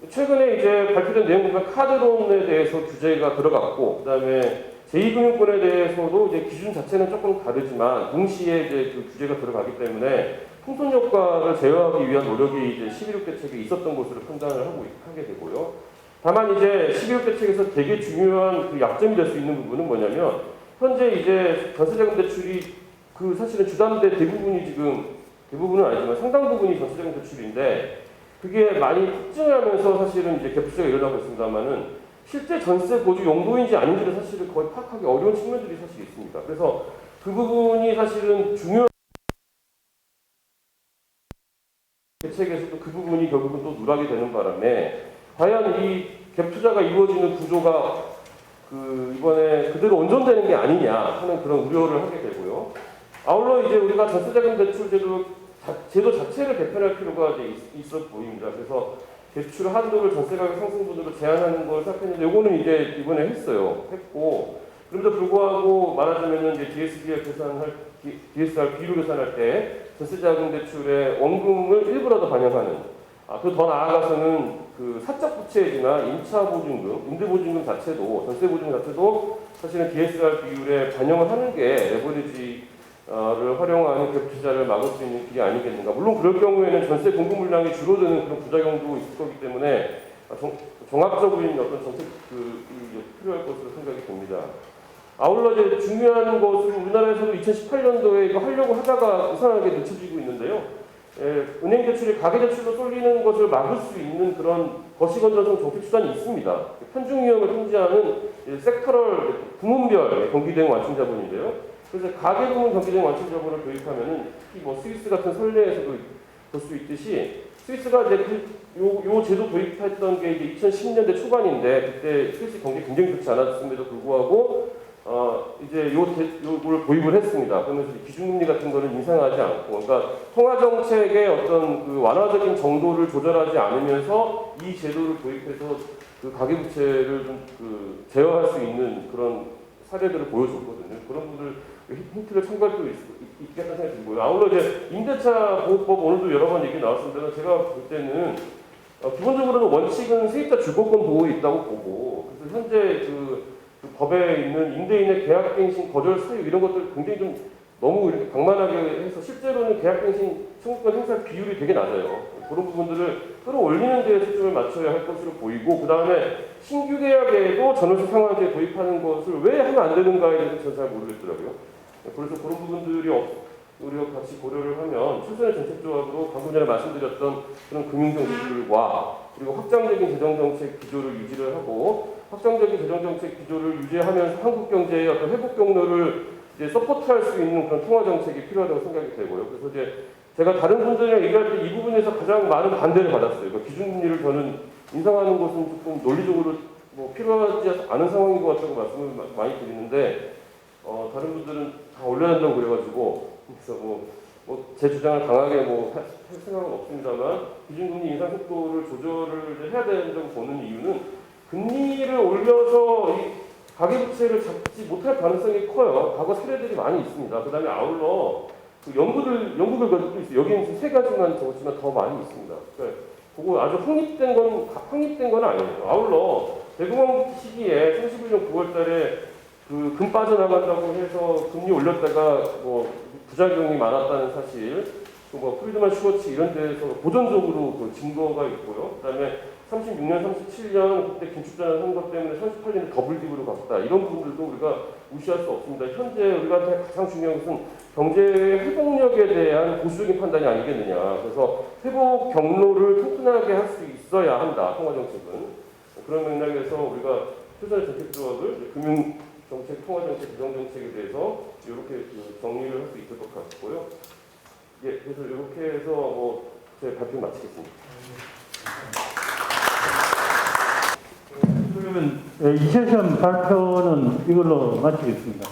최근에 이제 발표된 내용 보면 카드론에 대해서 규제가 들어갔고, 그다음에 제2금융권에 대해서도 이제 기준 자체는 조금 다르지만 동시에 이제 그 규제가 들어가기 때문에 풍선 효과를 제어하기 위한 노력이 이제 11호 대책에 있었던 것으로 판단을 하게 되고요. 다만 이제 11호 대책에서 되게 중요한 그 약점이 될 수 있는 부분은 뭐냐면 현재 이제 전세자금 대출이 그 사실은 주담대 대부분은 아니지만 상당 부분이 전세자금 대출인데. 그게 많이 폭증하면서 사실은 이제 갭투자가 일어나고 있습니다만은 실제 전세 보주 용도인지 아닌지를 사실은 거의 파악하기 어려운 측면들이 사실 있습니다. 그래서 그 부분이 사실은 중요한 대책에서도 그 부분이 결국은 또 누락이 되는 바람에 과연 이 갭투자가 이루어지는 구조가 이번에 그대로 온전되는 게 아니냐 하는 그런 우려를 하게 되고요. 아울러 이제 우리가 전세자금 대출 제도 자체를 개편할 필요가 있어 보입니다. 그래서 대출 한도를 전세가격 상승분으로 제한하는 걸 생각했는데 요거는 이제 이번에 했고 그럼에도 불구하고 말하자면은 이제 DSR 비율 계산할 때 전세자금 대출의 원금을 일부라도 반영하는 또 더 나아가서는 그 사적 부채지나 임차 보증금, 임대 보증금 자체도 전세 보증금 자체도 사실은 DSR 비율에 반영을 하는 게 레버리지 를 활용하는 갭 투자를 막을 수 있는 길이 아니겠는가. 물론 그럴 경우에는 전세 공급 물량이 줄어드는 그런 부작용도 있을 거기 때문에 종합적인 어떤 정책 필요할 것으로 생각이 됩니다. 아울러 이제 중요한 것은 우리나라에서도 2018년도에 이거 하려고 하다가 이상하게 늦춰지고 있는데요. 은행 대출이 가계 대출로 쏠리는 것을 막을 수 있는 그런 거시건전성 정책 수단이 있습니다. 편중 위험을 통제하는 섹터럴 부문별 경기대응 완충 자본인데요. 그래서 가계부문 경기대응 완충 자본을 도입하면은 특히 뭐 스위스 같은 선례에서도 볼 수 있듯이 스위스가 이제 요 제도 도입했던 게 이제 2010년대 초반인데 그때 스위스 경제 굉장히 좋지 않았음에도 불구하고 이제 요걸 도입을 했습니다. 그러면서 기준금리 같은 거는 인상하지 않고, 그러니까 통화 정책의 어떤 그 완화적인 정도를 조절하지 않으면서 이 제도를 도입해서 그 가계부채를 좀 그 제어할 수 있는 그런 사례들을 보여줬거든요. 그런 분들 힌트를 참고할 수 있겠다는 생각이 들고요. 아울러 이제 임대차 보호법 오늘도 여러 번 얘기 나왔습니다만 제가 볼 때는 기본적으로는 원칙은 세입자 주거권 보호에 있다고 보고, 그래서 현재 그 법에 있는 임대인의 계약갱신 거절 사유 이런 것들 굉장히 좀 너무 이렇게 방만하게 해서 실제로는 계약갱신 청구권 행사 비율이 되게 낮아요. 그런 부분들을 끌어올리는 데에 초점을 맞춰야 할 것으로 보이고, 그 다음에 신규 계약에도 전월세 상환제 도입하는 것을 왜 하면 안 되는가에 대해서 저는 잘 모르겠더라고요. 그래서 그런 부분들이 우리가 같이 고려를 하면 최선의 정책조합으로 방금 전에 말씀드렸던 그런 금융정책들과 그리고 확장적인 재정정책 기조를 유지를 하고, 확장적인 재정정책 기조를 유지하면서 한국 경제의 어떤 회복 경로를 이제 서포트할 수 있는 그런 통화 정책이 필요하다고 생각이 되고요. 그래서 이제 제가 다른 분들이랑 얘기할 때 이 부분에서 가장 많은 반대를 받았어요. 그러니까 기준금리를 저는 인상하는 것은 조금 논리적으로 뭐 필요하지 않은 상황인 것 같다고 말씀을 많이 드리는데, 다른 분들은 다 올려야 한다고 그래가지고, 그래서 제 주장을 강하게 할 생각은 없습니다만, 기준금리 인상 속도를 조절을 해야 된다고 보는 이유는 금리를 올려서 이 가계부채를 잡지 못할 가능성이 커요. 과거 사례들이 많이 있습니다. 그 다음에 아울러 연구들 가지고 있어요. 여기는 지금 3가지만 적었지만 더 많이 있습니다. 그러니까 그거 아주 확립된 건 아니에요. 아울러 대공황 시기에 31년 9월 달에 금 빠져나간다고 해서 금리 올렸다가 부작용이 많았다는 사실, 프리드만 슈워츠 이런 데서 보존적으로 그 증거가 있고요. 그 다음에 36년, 37년 그때 긴축전환 선거 때문에 38년에 더블dig으로 갔다. 이런 부분들도 우리가 무시할 수 없습니다. 현재 우리한테 가장 중요한 것은 경제의 회복력에 대한 보수적인 판단이 아니겠느냐. 그래서 회복 경로를 튼튼하게 할 수 있어야 한다. 통화정책은. 그런 맥락에서 우리가 최선의 정책조합을 금융정책, 통화정책, 재정정책에 대해서 이렇게 정리를 할 수 있을 것 같고요. 예, 그래서 이렇게 해서 제 발표 마치겠습니다. 그러면 이 세션 발표는 이걸로 마치겠습니다.